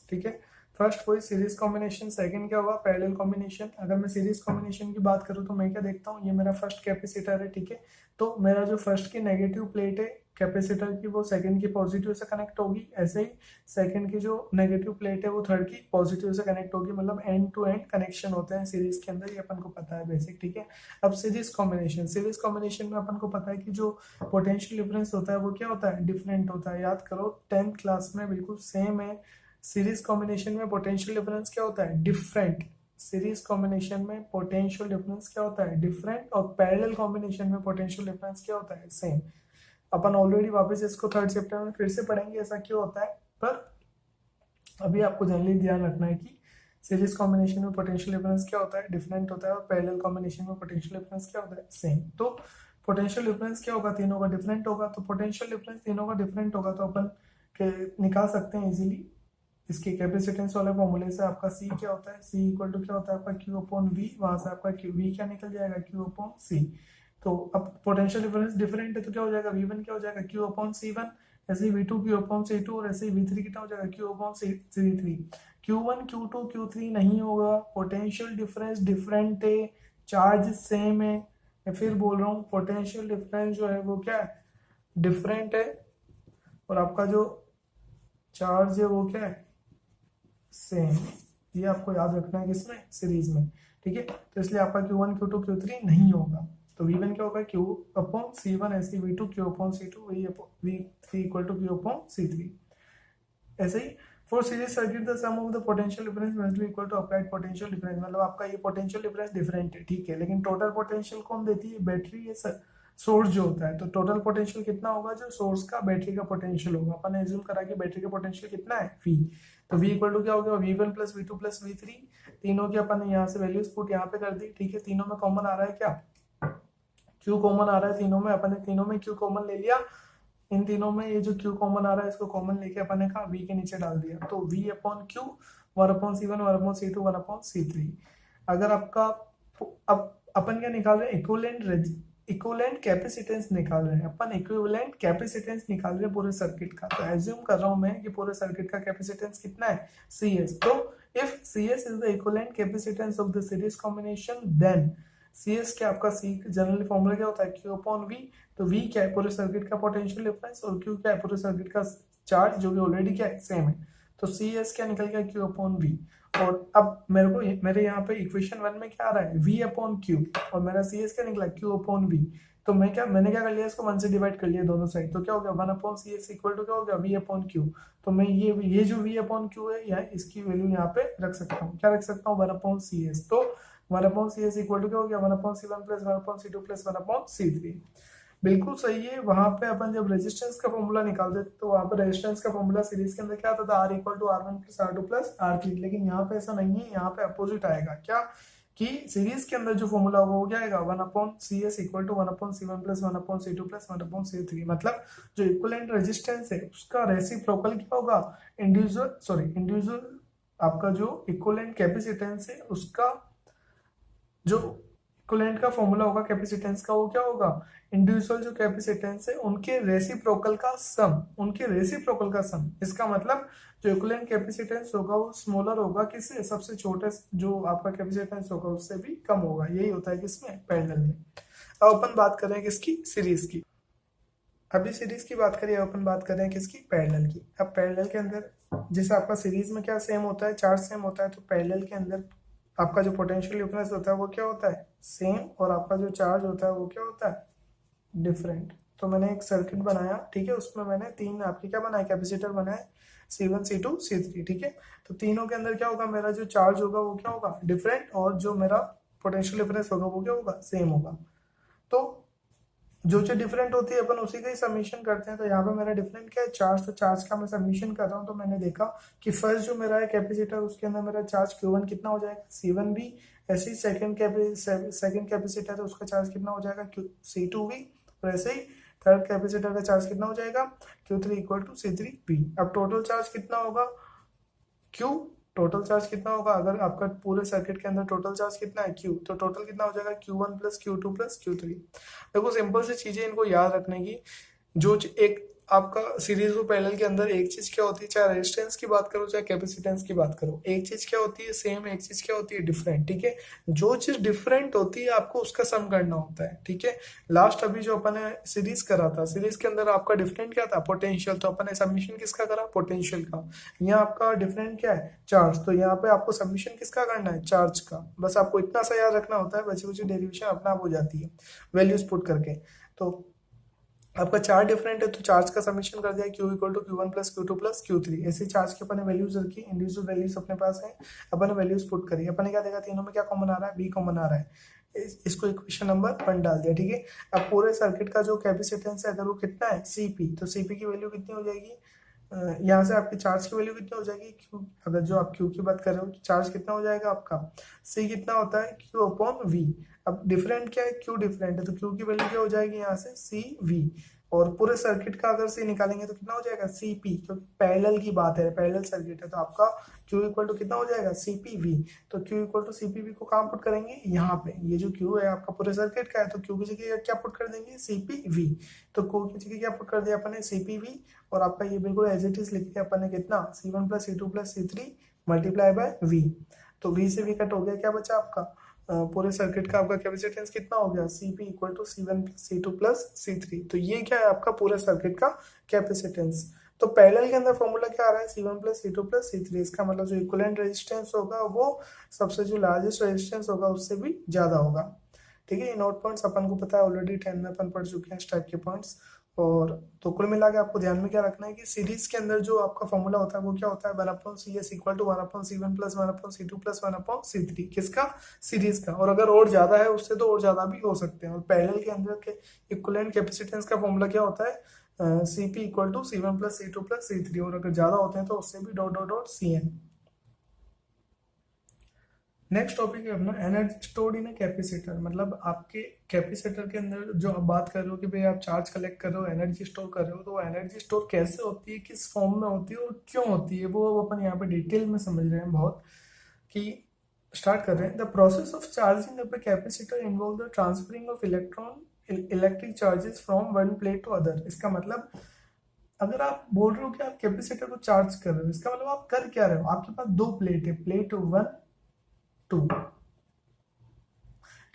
Speaker 1: ठीक है, फर्स्ट वही सीरीज कॉम्बिनेशन, सेकंड क्या होगा पैरेलल कॉम्बिनेशन। अगर मैं सीरीज कॉम्बिनेशन की बात करूँ तो मैं क्या देखता हूँ, ये मेरा फर्स्ट कैपेसिटर है। ठीक है, तो मेरा जो फर्स्ट की नेगेटिव प्लेट है कैपेसिटर की, वो सेकंड की पॉजिटिव से कनेक्ट होगी। ऐसे ही सेकंड की जो नेगेटिव प्लेट है वो थर्ड की पॉजिटिव से कनेक्ट होगी। मतलब एंड टू एंड कनेक्शन होते हैं सीरीज के अंदर, ये अपन को पता है बेसिक। ठीक है, अब सीरीज कॉम्बिनेशन में अपन को पता है कि जो पोटेंशियल डिफरेंस होता है वो क्या होता है, डिफरेंट होता है। याद करो 10th क्लास में बिल्कुल सेम है। सीरीज कॉम्बिनेशन में पोटेंशियल डिफरेंस क्या होता है, डिफरेंट। सीरीज कॉम्बिनेशन में पोटेंशियल डिफरेंस क्या होता है, डिफरेंट। और पैरेलल कॉम्बिनेशन में पोटेंशियल डिफरेंस क्या होता है, सेम। अपन ऑलरेडी वापस इसको थर्ड चैप्टर में फिर से पढ़ेंगे ऐसा क्यों होता है, पर अभी आपको जनरली ध्यान रखना है कि सीरीज कॉम्बिनेशन में पोटेंशियल डिफरेंस क्या होता है, डिफरेंट होता है, और पैरेलल कॉम्बिनेशन में पोटेंशियल डिफरेंस क्या होता है, सेम। तो पोटेंशियल डिफरेंस क्या होगा, तीनों का डिफरेंट होगा। तो पोटेंशियल डिफरेंस तीनों का डिफरेंट होगा तो अपन निकाल सकते हैं इजीली इसके कैपेसिटेंस वाले फॉर्मूले से। आपका सी क्या होता है, सी इक्वल टू क्या होता है आपका क्यू अपॉन वी। वहां से आपका क्यू वी क्या निकल जाएगा, क्यू अपॉन सी। तो अब पोटेंशियल डिफरेंस डिफरेंट है तो क्या हो जाएगा, वी वन क्या हो जाएगा, क्यू अपॉन सी वन। ऐसे ही V two Q upon C two, और ऐसे ही वी थ्री कितना हो जाएगा, Q upon C three. Q one Q two Q three नहीं होगा, पोटेंशियल डिफरेंस डिफरेंट है, चार्ज सेम है। मैं फिर बोल रहा हूँ, पोटेंशियल डिफरेंस जो है वो क्या है, डिफरेंट है, और आपका जो चार्ज है वो क्या है, सेम। ये आपको याद रखना है किसमें, सीरीज में। ठीक है, तो इसलिए आपका Q1 Q2 Q3 नहीं होगा। तो V1 क्या होगा, Q अपॉन C1, ऐसे V2 Q upon C2, V3 equal to Q upon C3। ऐसे ही for series circuit the sum of the potential difference must be equal to applied potential difference. मतलब आपका ये पोटेंशियल डिफरेंस डिफरेंट है, ठीक है, लेकिन टोटल पोटेंशियल कौन देती है, बैटरी, ये सोर्स जो होता है। तो टोटल पोटेंशियल कितना होगा, जो सोर्स का बैटरी का पोटेंशियल होगा। अपन ने एज्यूम करा कि बैटरी का पोटेंशियल कितना है, V। तो V इक्वल टू क्या हो गया, V1 plus V2 plus V3। तीनों की अपन ने यहाँ से वैल्यूज पुट यहाँ पे कर दी। ठीक है, तीनों में कॉमन आ रहा है क्या, Q कॉमन आ रहा है तीनों में। अपन ने तीनों में Q कॉमन ले लिया। इन तीनों में ये जो Q कॉमन आ रहा है इसको कॉमन लेके अपन ने कहा V के नीचे डाल दिया। तो V upon Q, 1/C1, 1/C2, 1/C3। अगर आपका, अब अपन क्या निकाल रहे हैं, इक्विवेलेंट कैपेसिटेंस निकाल रहे हैं अपन। इक्विवेलेंट कैपेसिटेंस निकाल रहे हैं पूरे सर्किट का। तो एज्यूम कर रहा हूं मैं कि पूरे सर्किट का कैपेसिटेंस कितना है, CS। तो if CS is the equivalent capacitance of the series combination, then CS क्या, आपका C जनरली फॉर्मूला क्या होता है, Q अपॉन V। तो V क्या है, पूरे सर्किट का पोटेंशियल डिफरेंस, और Q क्या है, पूरे सर्किट का चार्ज, जो कि ऑलरेडी क्या है, सेम है। तो CS क्या निकल गया, Q अपॉन V। और अब मेरे यहाँ पे इक्वेशन 1 में क्या आ रहा है, V अपॉन Q, और मेरा CS क्या निकला, Q अपॉन V। तो मैंने क्या कर लिया, इसको 1 से डिवाइड कर लिया दोनों साइड। तो क्या हो गया, 1 अपॉन CS इक्वल टू क्या हो गया, V अपॉन Q। तो मैं ये जो V अपॉन Q है, या इसकी वैल्यू यहाँ पे रख सकता हूँ। क्या रख सकता हूँ, 1 अपॉन CS। तो 1 अपॉन CS इक्वल टू क्या हो गया, 1 upon C1 plus 1 upon C2 plus 1 upon C3। बिल्कुल सही है। वहां पे अपन जब रेजिस्टेंस का फॉर्मूला निकालते थे तो वहां पे रेजिस्टेंस का फॉर्मूला सीरीज के अंदर क्या आता था, R equal to R1 plus R2 plus R3। लेकिन यहाँ पे ऐसा नहीं है, यहाँ पे अपोजिट आएगा। क्या कि सीरीज के अंदर जो फॉर्मूला होगा वो क्या आएगा, 1 upon CS equal to 1 upon C1 plus 1 upon C2 plus 1 upon C3। मतलब जो इक्विवेलेंट रेजिस्टेंस है उसका रेसिप्रोकल क्या होगा, इंडिविजुअल आपका जो इक्विवेलेंट कैपेसिटेंस है उसका जो इक्विवेलेंट का फॉर्मूला होगा कैपेसिटेंस का, वो क्या होगा, इंडिविजुअल जो कैपेसिटेंस है उनके रेसिप्रोकल का सम। इसका मतलब जो इक्विवेलेंट कैपेसिटेंस होगा वो स्मॉलर होगा किससे, सबसे छोटे जो आपका कैपेसिटेंस होगा उससे भी कम होगा। यही होता है किसमें, पैरेलल में। अब अपन बात करें किसकी, सीरीज की। अभी सीरीज की बात करिए, अपन बात कर रहे हैं किसकी, पैरेलल की। अब पैरेलल के अंदर जैसे आपका सीरीज में क्या सेम होता है, चार्ज सेम होता है, तो पैरेलल के अंदर आपका जो पोटेंशियल डिफरेंस होता है वो क्या होता है, सेम, और आपका जो चार्ज होता है वो क्या होता है, डिफरेंट। तो मैंने एक सर्किट बनाया, ठीक है, उसमें मैंने 3 आपके क्या बनाए, कैपेसिटर बनाए, C1 C2 C3। ठीक है, तो तीनों के अंदर क्या होगा, मेरा जो चार्ज होगा वो क्या होगा, डिफरेंट, और जो मेरा पोटेंशियल डिफरेंस होगा वो क्या होगा, सेम होगा। तो जो चीज डिफरेंट होती है अपन उसी का ही सबमिशन करते हैं। तो यहाँ पे मेरा डिफरेंट क्या है, चार्ज। तो चार्ज का मैं सबमिशन कर रहा हूँ, तो मैंने देखा कि फर्स्ट जो मेरा है कैपेसिटर, उसके अंदर मेरा चार्ज Q1 कितना हो जाएगा, C1V। ऐसे ही सेकंड कैपेसिटर है, उसका चार्ज कितना हो जाएगा, C2V। और ऐसे ही थर्ड कैपेसिटर का चार्ज कितना हो जाएगा, Q3 इक्वल टू C3V। अब टोटल चार्ज कितना होगा, क्यू। टोटल चार्ज कितना होगा, अगर आपका पूरे सर्किट के अंदर टोटल चार्ज कितना है, क्यू, तो टोटल कितना हो जाएगा, Q1 plus Q2 plus Q3। देखो सिंपल सी चीजें इनको याद रखने की। एक आपका सीरीज और पैरेलल के अंदर एक चीज क्या होती है, चाहे रेजिस्टेंस की बात करो चाहे कैपेसिटेंस की बात करो, एक चीज क्या होती है सेम, एक चीज क्या होती है डिफरेंट। ठीक है, जो चीज डिफरेंट होती है आपको उसका सम करना होता है। ठीक है, लास्ट अभी जो अपन ने सीरीज करा था, सीरीज के अंदर आपका डिफरेंट क्या था, पोटेंशियल। तो अपन ने सबमिशन किसका करा, पोटेंशियल का। यहाँ आपका डिफरेंट क्या है, चार्ज। तो यहाँ पे आपको सबमिशन किसका करना है, चार्ज का। बस आपको इतना सा याद रखना होता है, बची कुछ डेरिवेशन अपने आप हो जाती है वैल्यूज पुट करके। तो आपका चार्ज डिफरेंट है तो चार्ज का समीशन कर दिया, Q equal to Q1 plus Q2 plus Q3। ऐसे चार्ज के अपन ने वैल्यूज रखी, इंडिविजुअल वैल्यूज अपने पास है, अपन ने वैल्यूज पुट करी। अपन ने क्या देखा, तीनों में क्या कॉमन आ रहा है, B कॉमन आ रहा है। इसको इक्वेशन नंबर 1 डाल दिया। ठीक है, अब पूरे सर्किट का जो कैपेसिटेंस है अगर वो कितना है, CP, तो CP की वैल्यू कितनी हो जाएगी, यहाँ से आपकी चार्ज की वैल्यू कितनी हो जाएगी, Q। अगर जो आप Q की बात कर रहे हो, चार्ज कितना हो जाएगा आपका, C कितना होता है, Q अपॉन V। अब डिफरेंट क्या है, Q डिफरेंट है, तो Q की वैल्यू क्या हो जाएगी यहाँ से, CV। और पूरे सर्किट का अगर C निकालेंगे तो कितना हो जाएगा, CP, क्योंकि पैरेलल की बात है, पैरेलल सर्किट है, तो आपका Q इक्वल टू कितना हो जाएगा, CPV। तो Q इक्वल टू CPV को कहाँ पुट करेंगे, यहाँ पे। ये जो Q है आपका पूरे सर्किट का है, तो Q की जगह क्या पुट कर देंगे, CPV। तो Q की जगह क्या पुट कर दिया अपन ने, CPV। और आपका ये बिल्कुल एज इट इज लिख दिया अपन ने, कितना, C1 plus C2 plus C3 multiply by V। तो V से V कट हो गया, क्या बचा आपका, पूरे सर्किट का आपका कैपेसिटेंस कितना हो गया, CP equal to C1 plus C2 plus C3। तो ये क्या है आपका पूरे सर्किट का कैपेसिटेंस। तो पैरेलल के अंदर फॉर्मूला क्या आ रहा है, C1 plus C2 plus C3। इसका मतलब जो इक्विवेलेंट रेजिस्टेंस होगा वो सबसे जो लार्जेस्ट रेजिस्टेंस होगा उससे भी ज्यादा होगा। ठीक है, ये नोट पॉइंट्स अपन को पता है ऑलरेडी 10 में अपन पढ़ चुके हैं इस टाइप के पॉइंट्स। और तो कुल मिला के आपको ध्यान में क्या रखना है कि सीरीज के अंदर जो आपका फॉर्मूला होता है वो क्या होता है, 1/CS equal to 1/C1 plus 1/C2 plus 1/C3। किसका, सीरीज का। और अगर और ज्यादा है उससे तो और ज्यादा भी हो सकते हैं। और पैरेलल के अंदर के इक्विवेलेंट कैपेसिटेंस का फॉर्मूला क्या होता है, CP equal to C1 plus C2 plus C3। और अगर ज्यादा होते हैं तो उससे भी dot dot dot CN। Next topic है अपना एनर्जी स्टोर्ड इन कैपेसिटर। मतलब आपके कैपेसिटर के अंदर जो आप बात कर रहे हो कि भाई आप चार्ज कलेक्ट कर रहे हो, एनर्जी स्टोर कर रहे हो, तो वो एनर्जी स्टोर कैसे होती है, किस फॉर्म में होती है और क्यों होती है, वो अपन यहाँ पे डिटेल में समझ रहे हैं बहुत। कि स्टार्ट कर रहे हैं, the process of charging of the capacitor involve the transferring of electric charges from one plate to other. इसका मतलब अगर आप बोल रहे हो कि आप कैपेसिटर को चार्ज कर रहे हो, इसका मतलब आप कर क्या रहे हो, आपके पास दो प्लेट है, प्लेट 1 2।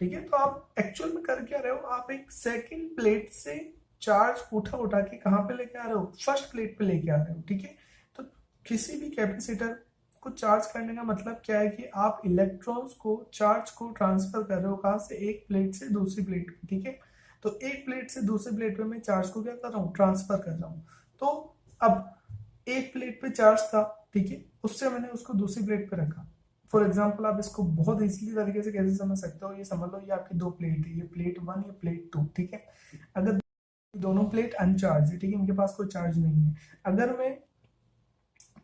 Speaker 1: ठीक है, तो आप एक्चुअल में कर क्या रहे हो, आप एक सेकंड प्लेट से चार्ज उठा उठा के कहां पे लेके आ रहे हो, फर्स्ट प्लेट पे लेके आ रहे हो। ठीक है, तो किसी भी कैपेसिटर को चार्ज करने का मतलब क्या है कि आप इलेक्ट्रॉन्स को, चार्ज को ट्रांसफर कर रहे हो कहां से, एक प्लेट से दूसरी प्लेट पे। ठीक है, तो एक प्लेट से दूसरी प्लेट पे मैं चार्ज को क्या कर रहा हूँ, ट्रांसफर कर रहा हूँ। तो अब एक प्लेट पे चार्ज था, ठीक है, उससे मैंने उसको दूसरी प्लेट पे रखा। फॉर एग्जाम्पल आप इसको बहुत इजीली तरीके से कैसे समझ सकते हो, ये समझ लो ये आपकी दो प्लेट है, ये प्लेट 1 ये प्लेट 2। ठीक है, अगर दोनों प्लेट अनचार्ज है, ठीक है, इनके पास कोई चार्ज नहीं है, अगर मैं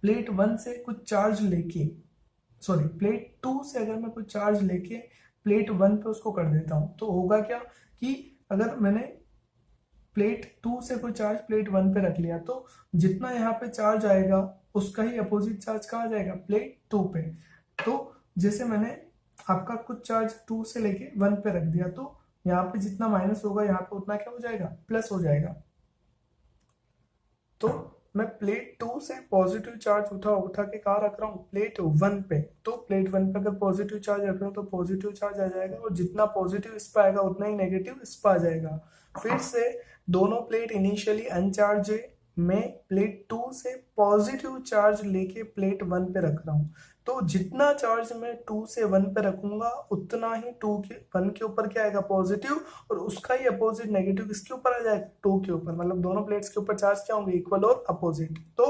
Speaker 1: प्लेट 1 से कुछ चार्ज लेके, सॉरी प्लेट 2 से अगर मैं कुछ चार्ज लेके प्लेट 1 पे उसको कर देता हूं, तो होगा क्या कि अगर मैंने प्लेट 2 से कोई चार्ज प्लेट 1 पे रख लिया, तो जितना यहाँ पे चार्ज आएगा उसका ही अपोजिट चार्ज कहाँ जाएगा, प्लेट 2 पे। तो जैसे मैंने आपका कुछ चार्ज 2 से लेके 1 पे रख दिया, तो यहाँ पे जितना माइनस होगा यहाँ पे उतना क्या हो जाएगा, प्लस हो जाएगा। तो मैं प्लेट 2 से पॉजिटिव चार्ज उठा उठा के कहाँ रख रहा हूँ, प्लेट 1 पे। तो प्लेट 1 पे अगर पॉजिटिव चार्ज रख रहा हूँ तो पॉजिटिव चार्ज आ जाएगा, और जितना पॉजिटिव इस पे आएगा उतना ही नेगेटिव इस पे आ जाएगा। फिर से दोनों प्लेट इनिशियली अनचार्ज है, मैं प्लेट 2 से पॉजिटिव चार्ज लेके प्लेट 1 पे रख रहा हूँ। तो जितना चार्ज मैं 2 से 1 पे रखूंगा उतना ही 1 के ऊपर क्या आएगा, पॉजिटिव, और उसका ही अपोजिट नेगेटिव किसके ऊपर आ जाएगा, 2 के ऊपर। मतलब दोनों प्लेट्स के ऊपर चार्ज क्या होंगे, इक्वल और अपोजिट। तो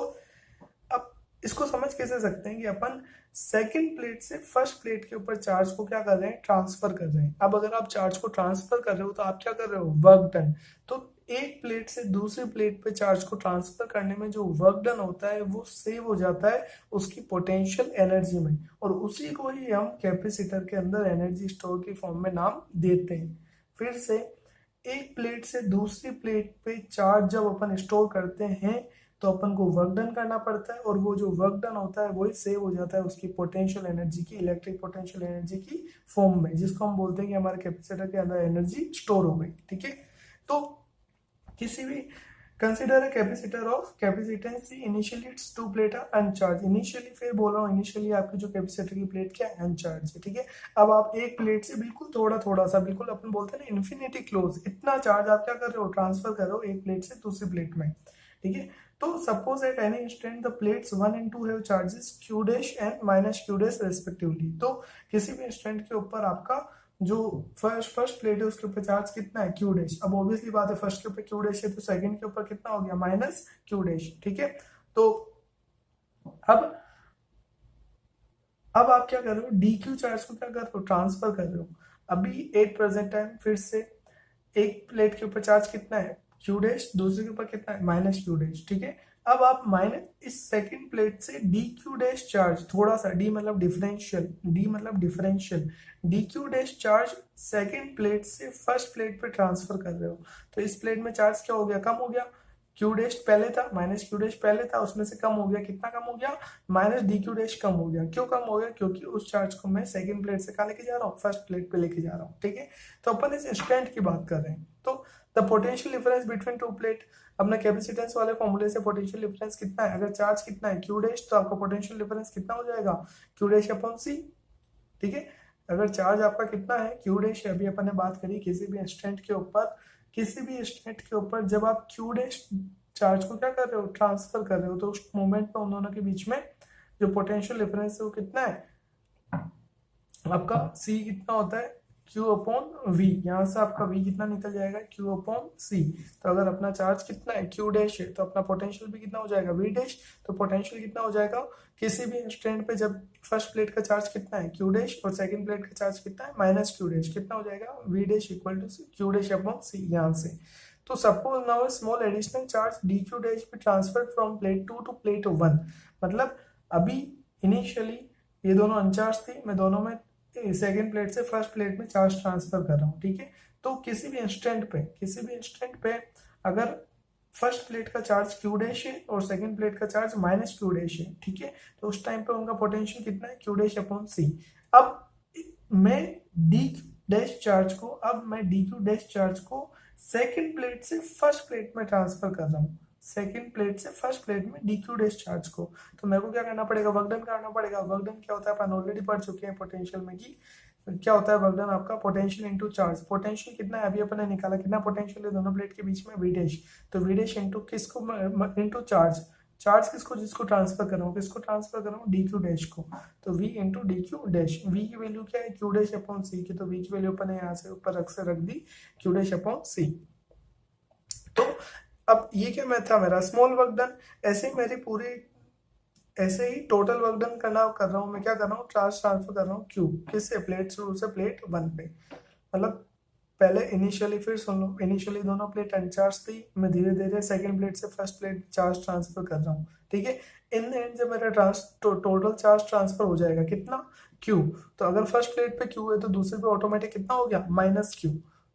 Speaker 1: अब इसको समझ कैसे सकते हैं कि अपन सेकंड प्लेट से फर्स्ट प्लेट के ऊपर चार्ज को क्या कर रहे हैं, ट्रांसफर कर रहे हैं। अब अगर आप चार्ज को ट्रांसफर कर रहे हो तो आप क्या कर रहे हो, वर्क डन। तो एक प्लेट से दूसरी प्लेट पे चार्ज को ट्रांसफर करने में जो वर्क डन होता है वो सेव हो जाता है उसकी पोटेंशियल एनर्जी में, और उसी को ही हम कैपेसिटर के अंदर एनर्जी स्टोर की फॉर्म में नाम देते हैं। फिर से, एक प्लेट से दूसरी प्लेट पे चार्ज जब अपन स्टोर करते हैं तो अपन को वर्क डन करना पड़ता है, और वो जो वर्क डन होता है वही सेव हो जाता है उसकी पोटेंशियल एनर्जी की, इलेक्ट्रिक पोटेंशियल एनर्जी की फॉर्म में, जिसको हम बोलते हैं कि हमारे कैपेसिटर के अंदर एनर्जी स्टोर हो गई। ठीक है, तो किसी भी consider a capacitor of capacitance initially its two plate are uncharge. Initially, फिर बोल रहा हूँ, इनिशियली आपकी जो कैपेसिटर की प्लेट क्या है, अनचार्ज है। ठीक है, अब आप एक प्लेट से बिल्कुल थोड़ा थोड़ा सा, बिल्कुल अपन बोलते हैं ना इन्फिनिटी क्लोज, इतना चार्ज आप क्या कर रहे हो, ट्रांसफर कर रहे हो एक प्लेट से दूसरी प्लेट में। ठीक है, तो suppose at any instant the plates 1 and 2 have charges q dash and minus q dash respectively. तो किसी भी इंस्टेंट के ऊपर आपका जो फर्स्ट प्लेट है उसके ऊपर चार्ज कितना है, क्यू डैश। अब ऑब्वियसली बात है, फर्स्ट के ऊपर क्यू डैश है तो सेकंड के ऊपर कितना हो गया, माइनस क्यू डैश। ठीक है, तो अब आप क्या कर रहे हो, डी क्यू चार्ज को क्या कर रहे हो, ट्रांसफर कर रहे हो। अभी एट प्रेजेंट टाइम फिर से एक प्लेट के ऊपर चार्ज कितना है, क्यू डैश, दूसरे के ऊपर कितना है, माइनस क्यू डैश। ठीक है, अब आप माइनस इस सेकंड प्लेट से डी क्यू डैश चार्ज, थोड़ा सा, डी मतलब differential, D Q dash charge second plate से फर्स्ट प्लेट पे ट्रांसफर कर रहे हो। तो इस प्लेट में चार्ज क्या हो गया, कम हो गया। क्यू डैश पहले था, माइनस क्यू डैश पहले था, उसमें से कम हो गया, कितना कम हो गया, माइनस डी क्यू डैश कम हो गया। क्यों कम हो गया, क्योंकि उस चार्ज को मैं सेकंड प्लेट से कहाँ लेके जा रहा हूँ, फर्स्ट प्लेट पे लेके जा रहा हूँ। ठीक है, तो अपन इस इंस्टेंट की बात कर रहे हैं। तो the potential difference between to plate, अपना कैपेसिटेंस वाले फॉर्मूले से पोटेंशियल डिफरेंस कितना है, अगर चार्ज कितना है क्यू डैश, तो आपका पोटेंशियल डिफरेंस कितना हो जाएगा, क्यू डैश अपॉन सी। ठीक है, अगर चार्ज आपका कितना है, क्यू डैश, अभी अपन ने बात करी किसी भी इंस्टेंट के ऊपर, जब आप क्यू डैश चार्ज को क्या कर रहे हो, ट्रांसफर कर रहे हो, तो उस मोमेंट में उन दोनों के बीच में जो पोटेंशियल डिफरेंस है वो कितना है, आपका C कितना होता है, Q अपॉन V। यहाँ से आपका V कितना निकल जाएगा, Q अपॉन C। तो अगर अपना चार्ज कितना है, Q डैश है, तो अपना पोटेंशियल भी कितना हो जाएगा, V डैश। तो पोटेंशियल कितना हो जाएगा, किसी भी इंस्टेंट पे जब फर्स्ट प्लेट का चार्ज कितना है, Q डैश, और सेकंड प्लेट का चार्ज कितना है, माइनस Q डैश, कितना हो जाएगा, V dash equal to Q dash upon C। यहाँ से तो suppose now small additional charge dq dash be transferred from plate 2 to plate 1। मतलब अभी इनिशियली ये दोनों अनचार्ज थी, मैं दोनों में सेकेंड प्लेट से फर्स्ट प्लेट में चार्ज ट्रांसफर कर रहा हूँ। ठीक है, तो किसी भी इंस्टेंट पे अगर फर्स्ट प्लेट का चार्ज क्यू डैश है और सेकेंड प्लेट का चार्ज माइनस क्यू डैश है, ठीक है, तो उस टाइम पे उनका पोटेंशियल कितना है, क्यू डैश अपॉन सी। अब मैं डी क्यू डैश चार्ज को सेकेंड प्लेट से फर्स्ट प्लेट में ट्रांसफर कर रहा हूँ, सेकेंड प्लेट से फर्स्ट प्लेट में डी क्यू डैश चार्ज को। तो मेरे को क्या करना पड़ेगा, वर्क डन करना पड़ेगा। वर्क डन क्या होता है, अपन ऑलरेडी पढ़ चुके हैं पोटेंशियल में कि क्या होता है वर्क डन, आपका पोटेंशियल इनटू चार्ज। पोटेंशियल कितना है, अभी अपन ने निकाला, कितना पोटेंशियल है दोनों प्लेट के बीच में, वी डैश। तो वी डैश इनटू किसको, इनटू चार्ज। चार्ज किसको, जिसको ट्रांसफर कर रहा हूँ, किसको ट्रांसफर कर रहा हूँ, डी क्यू डैश को। तो v into D Q dash, v की वैल्यू क्या है, क्यू डैश अपॉन सी की। तो v की वैल्यू अपन ने यहाँ से ऊपर रख दी, क्यू डैश अपॉन सी। तो अब ये क्या मैं था, मेरा स्मॉल वर्क डन। ऐसे ही टोटल वर्क डन कर रहा हूँ मैं, क्या कर रहा हूँ, चार्ज ट्रांसफर कर रहा हूँ क्यू, किससे, प्लेट से प्लेट 1 पे। मतलब पहले इनिशियली, फिर सुन लो, इनिशियली दोनों प्लेट अनचार्ज थी, मैं धीरे धीरे सेकंड प्लेट से फर्स्ट प्लेट चार्ज ट्रांसफर कर रहा हूँ। ठीक है, इन द एंड जब मेरा टोटल चार्ज ट्रांसफर हो जाएगा कितना, क्यू। तो अगर फर्स्ट प्लेट पे क्यू है तो दूसरे पे ऑटोमेटिक कितना हो गया, माइनस क्यू।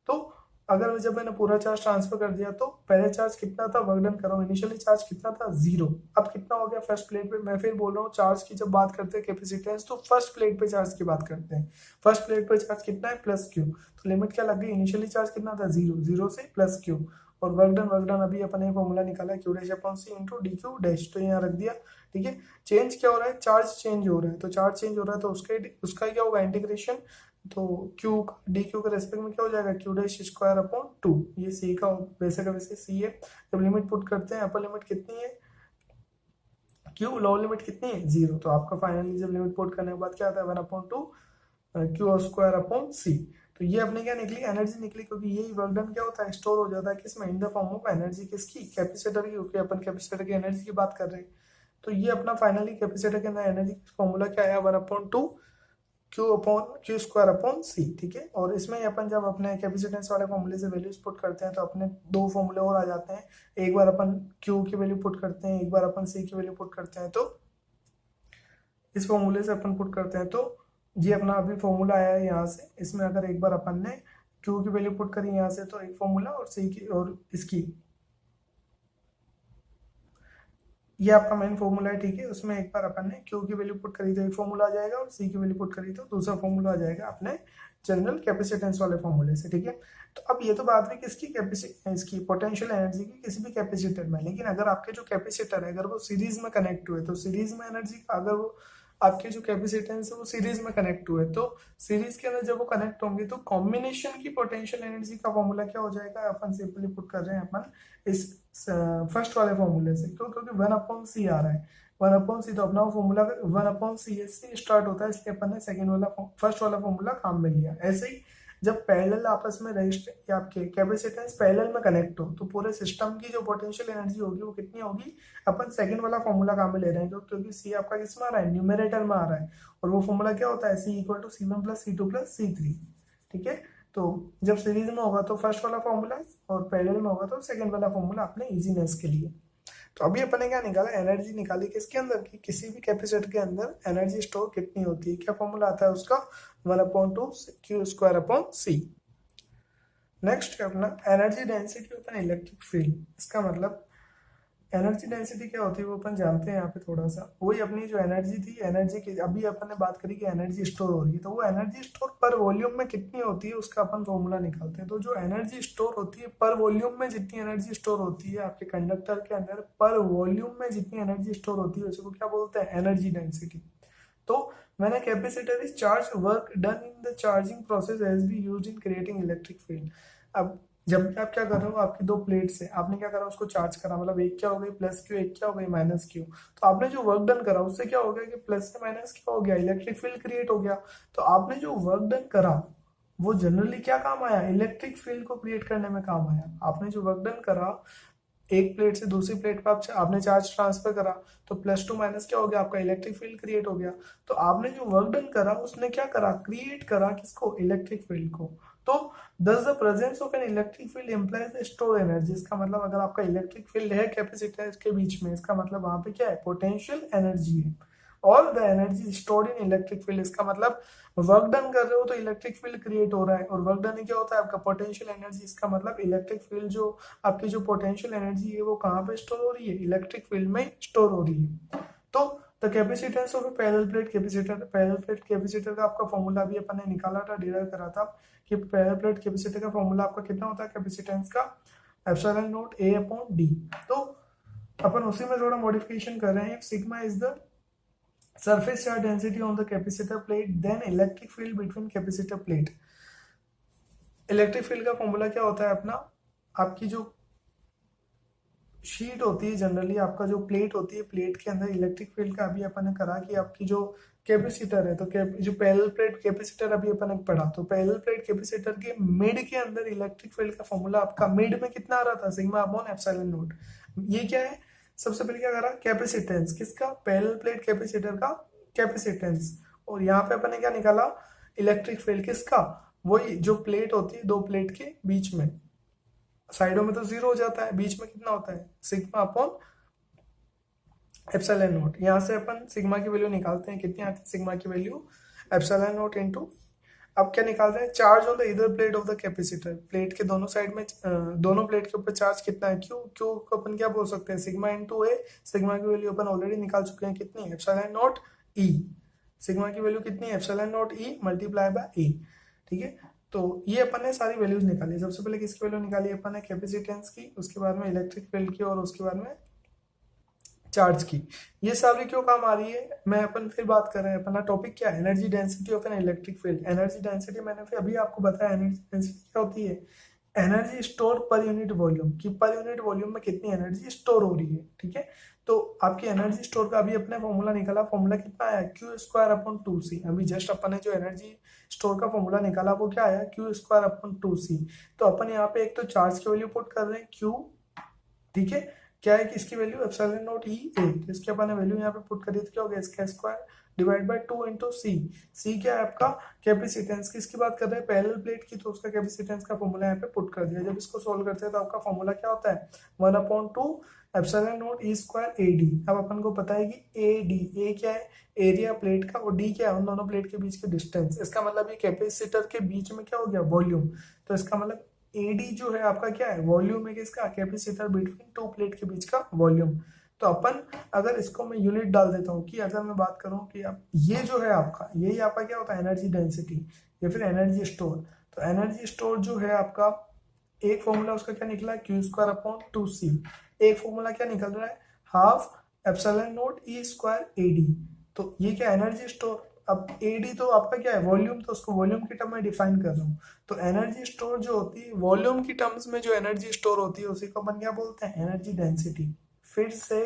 Speaker 1: तो अगर जब मैंने पूरा चार्ज ट्रांसफर कर दिया तो पहले चार्ज कितना था, वर्क डन कर रहा हूँ, इनिशियली चार्ज कितना था, 0। अब कितना हो गया फर्स्ट प्लेट पे। मैं फिर बोल रहा हूँ, चार्ज की जब बात करते हैं कैपेसिटेंस, तो फर्स्ट प्लेट पे चार्ज की बात करते हैं। फर्स्ट प्लेट पे चार्ज कितना है, प्लस क्यू। तो लिमिट क्या लग गई, इनिशियली चार्ज कितना था, 0 से प्लस क्यू। और वर्क डन अभी अपने फॉर्मूला निकाला, क्यू डैश अपॉन सी इंटू डी क्यू डैश। तो यहाँ रख दिया। ठीक है, चेंज क्या हो रहा है, चार्ज चेंज हो रहा है। तो चार्ज चेंज हो रहा है तो उसका क्या होगा, इंटीग्रेशन। तो क्यू डी क्यू के रेस्पेक्ट में क्या हो जाएगा, क्यू डैश स्क्वायर अपॉन 2। ये सी का वैसे का वैसे सी है। जब लिमिट पुट करते हैं, अपर लिमिट कितनी है, क्यू, लोअर लिमिट कितनी है, 0। तो आपका फाइनली जब लिमिट पुट करने के बाद क्या आता है, 1/2 क्यू स्क्वायर अपॉन सी। तो ये अपने क्या निकली, एनर्जी निकली, क्योंकि यही वर्क डन क्या होता है, स्टोर हो जाता है किसमें, in the form of energy, किसकी, कैपेसिटर की, क्योंकि अपन कैपेसिटर की एनर्जी की बात कर रहे हैं। तो ये अपना फाइनली कैपेसिटर के अंदर एनर्जी फॉर्मूला क्या आया, 1/2 Q स्क्वायर अपॉन C, ठीक है। और इसमें अपन जब अपने कैपेसिटेंस वाले फॉर्मूले से वैल्यूज पुट करते हैं तो अपने दो फॉर्मूले और आ जाते हैं। एक बार अपन Q की वैल्यू पुट करते हैं, एक बार अपन C की वैल्यू पुट करते हैं। तो इस फॉर्मूले से अपन पुट करते हैं तो ये अपना अभी फॉर्मूला आया है यहाँ से। इसमें अगर एक बार अपन ने Q की वैल्यू पुट करी यहाँ से तो एक फॉर्मूला, और C की और इसकी, ये आपका मेन फॉर्मूला है, ठीक है। उसमें एक बार अपन ने Q की वैल्यू पुट करी तो एक फॉर्मूला आ जाएगा, और C की वैल्यू पुट करी तो दूसरा फॉर्मूला आ जाएगा अपने जनरल कैपेसिटेंस वाले फॉर्मूले से, ठीक है। तो अब ये तो बात हुई किसकी, कैपेसिटी, इसकी पोटेंशियल एनर्जी की किसी भी कैपेसिटर में। लेकिन अगर आपके जो कैपेसिटर है अगर वो सीरीज में कनेक्ट हुए तो सीरीज में एनर्जी का, अगर वो आपके जो कैपेसिटेंस है वो सीरीज में कनेक्ट हुए तो सीरीज के अंदर जब वो कनेक्ट होंगे तो कॉम्बिनेशन की पोटेंशियल एनर्जी का फॉर्मूला क्या हो जाएगा, अपन सिंपली पुट कर रहे हैं अपन इस फर्स्ट वाले फॉर्मूले से। क्यों, क्योंकि 1/c आ रहा है, 1/c, तो अपना फॉर्मूला 1/c से स्टार्ट होता है, इसलिए अपन ने सेकंड वाला फर्स्ट वाला फॉर्मूला काम में लिया। ऐसे ही जब पैरेलल आपस में रजिस्टर आपके कैपेसिटेंस पैरेलल में कनेक्ट हो तो पूरे सिस्टम की जो पोटेंशियल एनर्जी होगी वो कितनी होगी, अपन सेकंड वाला फॉर्मूला काम में ले रहे हैं क्योंकि सी आपका किस में आ रहा है, न्यूमरेटर में आ रहा है। और वो फॉर्मूला क्या होता है, C=C1+C2+C3, ठीक है। तो जब सीरीज में होगा तो फर्स्ट वाला फॉर्मूला, और पैरेलल में होगा तो सेकंड वाला फॉर्मूला अपने इजीनेस के लिए। तो अभी अपन ने क्या निकाला, एनर्जी निकाली किसके अंदर की, किसी भी कैपेसिटर के अंदर एनर्जी स्टोर कितनी होती है, क्या फॉर्मूला आता है उसका, 1/2 Q² C। नेक्स्ट अपना एनर्जी डेंसिटी अपन इलेक्ट्रिक फील्ड। इसका मतलब एनर्जी डेंसिटी क्या होती है वो अपन जानते हैं यहाँ पे थोड़ा सा। वही अपनी जो एनर्जी थी, एनर्जी की अभी अपन ने बात करी कि एनर्जी स्टोर हो रही है, तो वो एनर्जी स्टोर पर वॉल्यूम में कितनी होती है उसका अपन फॉर्मूला निकालते हैं। तो जो एनर्जी स्टोर होती है पर वॉल्यूम में, जितनी एनर्जी स्टोर होती है आपके कंडक्टर के अंदर पर वॉल्यूम में जितनी एनर्जी स्टोर होती है उसको क्या बोलते हैं, एनर्जी डेंसिटी। तो when a capacitor is charge, work done in the charging process has be used in creating electric field. अब जब भी आप क्या कर रहे हो, आपकी दो प्लेट्स है, आपने क्या करा, उसको चार्ज करा, मतलब एक क्या हो गई प्लस क्यू, एक क्या हो गई माइनस क्यू। तो आपने जो वर्क डन करा उससे क्या हो गया कि प्लस से माइनस क्या हो गया, इलेक्ट्रिक फील्ड क्रिएट हो गया। तो आपने जो वर्क डन करा वो जनरली क्या काम आया, इलेक्ट्रिक फील्ड को क्रिएट करने में काम आया। आपने जो वर्क डन करा एक प्लेट से दूसरी प्लेट पर आपने चार्ज ट्रांसफर करा तो प्लस टू माइनस क्या हो गया, आपका इलेक्ट्रिक फील्ड क्रिएट हो गया। तो आपने जो वर्क डन करा उसने क्या करा, क्रिएट करा किसको, इलेक्ट्रिक फील्ड को। तो thus the presence of an electric field implies the stored energy। इसका मतलब अगर आपका इलेक्ट्रिक फील्ड है कैपेसिटर के बीच में, इसका मतलब वहां पे क्या है, पोटेंशियल एनर्जी है। और the energy stored in electric field, इसका मतलब वर्क डन कर रहे हो तो इलेक्ट्रिक फील्ड क्रिएट हो रहा है, और वर्क डन क्या होता है आपका पोटेंशियल एनर्जी। इसका मतलब इलेक्ट्रिक फील्ड जो आपकी जो पोटेंशियल एनर्जी है वो कहाँ पे स्टोर हो रही है, इलेक्ट्रिक फील्ड में स्टोर हो रही है। तो the capacitance of parallel plate capacitor, parallel plate capacitor का आपका फॉर्मूला भी अपन ने निकाला था, डिराइव करा था कि पैरेलल प्लेट कैपेसिटर का फॉर्मूला आपका कितना होता है कैपेसिटेंस का, ε0A/d। तो अपन उसी में थोड़ा मॉडिफिकेशन कर रहे हैं। Sigma is the surface charge density on the capacitor plate, then electric field between capacitor plate। Electric field का फॉर्मूला क्या होता है अपना, आपकी जो शीट होती है जनरली, आपका जो प्लेट होती है, प्लेट के अंदर इलेक्ट्रिक फील्ड का अभी अपन ने करा कि आपकी जो कैपेसिटर है, तो जो पैरेलल प्लेट कैपेसिटर अभी अपन ने पढ़ा, तो पैरेलल प्लेट कैपेसिटर के मिड के अंदर इलेक्ट्रिक फील्ड का फॉर्मूला आपका मिड में कितना आ रहा था, σ/ε0। ये क्या है, सबसे पहले क्या करा, कैपेसिटेंस किसका, पैरेलल प्लेट कैपेसिटर का कैपेसिटेंस। और यहाँ पे अपन ने क्या निकाला, इलेक्ट्रिक फील्ड किसका, वही जो प्लेट होती है दो प्लेट के बीच में, साइडों में तो जीरो हो जाता है, बीच में कितना होता है, σ/ε0। यहाँ से अपन सिग्मा की वैल्यू निकालते हैं, कितनी आती है सिग्मा की वैल्यू, ε0 इंटू, अब क्या निकाल रहे हैं, चार्ज ऑन द इधर plate of the capacitor, plate के दोनों साइड में दोनों प्लेट के ऊपर चार्ज कितना है, क्यू, क्यू को अपन क्या बोल सकते हैं, सिग्मा इंटू ए। सिग्मा की वैल्यू अपन ऑलरेडी निकाल चुके हैं, कितनी, ε0 E। सिग्मा की वैल्यू कितनी है, ε0 E मल्टीप्लाई बाय ए, ठीक है। तो ये अपन ने सारी वैल्यूज निकाली। सबसे पहले किसकी वैल्यू निकाली अपन ने, कैपेसिटेंस की, उसके बाद में इलेक्ट्रिक फील्ड की, और उसके बाद में चार्ज की। ये सारी क्यों काम आ रही है, मैं अपन फिर बात कर रहे हैं, अपना टॉपिक क्या है, energy density of an electric field. Energy density मैंने फिर अभी आपको बताया, एनर्जी डेंसिटी क्या होती है, energy store per unit volume, कि पर यूनिट वॉल्यूम में कितनी एनर्जी स्टोर हो रही है, ठीक है। तो आपकी एनर्जी स्टोर का अभी अपने फॉर्मूला निकाला, फॉर्मूला कितना आया, Q²/2C। अभी जस्ट अपन ने जो एनर्जी स्टोर का फॉर्मूला निकाला वो क्या आया, Q²/2C। तो अपन यहाँ पे एक तो चार्ज की वैल्यू पुट कर रहे हैं Q, ठीक है, क्या है कि इसकी वैल्यू एप्सिलॉन नॉट ई ए, तो इसकी अपन ने वैल्यू यहाँ पे पुट करी तो क्या हो गया, इसका स्क्वायर डिवाइड बाय 2 इंटू सी। सी क्या है आपका कैपेसिटेंस, किसकी बात कर रहे हैं, पैरेलल प्लेट की, तो उसका कैपेसिटेंस का फॉर्मूला यहाँ पे पुट कर दिया। जब इसको सोल्व करते हैं तो आपका फॉर्मूला क्या होता है, 1/2 epsilon not E square A D. अब अपन को पता है कि ए डी, ए क्या है एरिया प्लेट का, और डी क्या है उन दोनों प्लेट के बीच के डिस्टेंस। इसका मतलब ये कैपेसिटर के बीच में क्या हो गया, वॉल्यूम। तो इसका मतलब एडी जो है आपका क्या है, वॉल्यूम है किसका, कैपेसिटर बिटवीन टू प्लेट के बीच का वॉल्यूम। तो अपन अगर इसको मैं यूनिट डाल देता हूँ कि अगर मैं बात करूँ कि अब ये जो है आपका, यही आपका क्या होता है एनर्जी डेंसिटी या फिर एनर्जी स्टोर। तो एनर्जी स्टोर जो है आपका, एक फॉर्मूला उसका क्या निकला है, Q²/2C। एक फॉर्मूला क्या निकल रहा है, half epsilon not E square A D. तो ये क्या एनर्जी स्टोर, अब एडी तो आपका क्या है वॉल्यूम, तो उसको वॉल्यूम की टर्म में डिफाइन कर रहा हूँ। तो एनर्जी स्टोर जो होती है वॉल्यूम की टर्म्स में, जो एनर्जी स्टोर होती है उसी को अपन क्या बोलते हैं, एनर्जी डेंसिटी। फिर से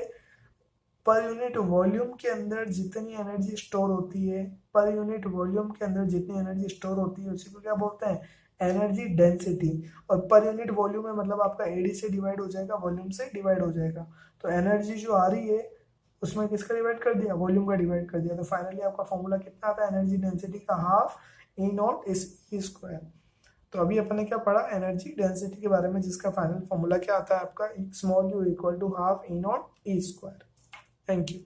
Speaker 1: पर यूनिट वॉल्यूम के अंदर जितनी एनर्जी स्टोर होती है, पर यूनिट वॉल्यूम के अंदर जितनी एनर्जी स्टोर होती है उसी को क्या बोलते हैं, एनर्जी डेंसिटी। और पर यूनिट वॉल्यूम है मतलब आपका एडी से डिवाइड हो जाएगा, वॉल्यूम से डिवाइड हो जाएगा। तो एनर्जी जो आ रही है उसमें किसका डिवाइड कर दिया, वॉल्यूम का डिवाइड कर दिया। तो फाइनली आपका फॉर्मूला कितना आता है एनर्जी डेंसिटी का, half E not is E square. तो अभी अपन ने क्या पढ़ा एनर्जी डेंसिटी के बारे में, जिसका फाइनल फॉर्मूला क्या आता है आपका, small U equal to half E not E square. Thank you.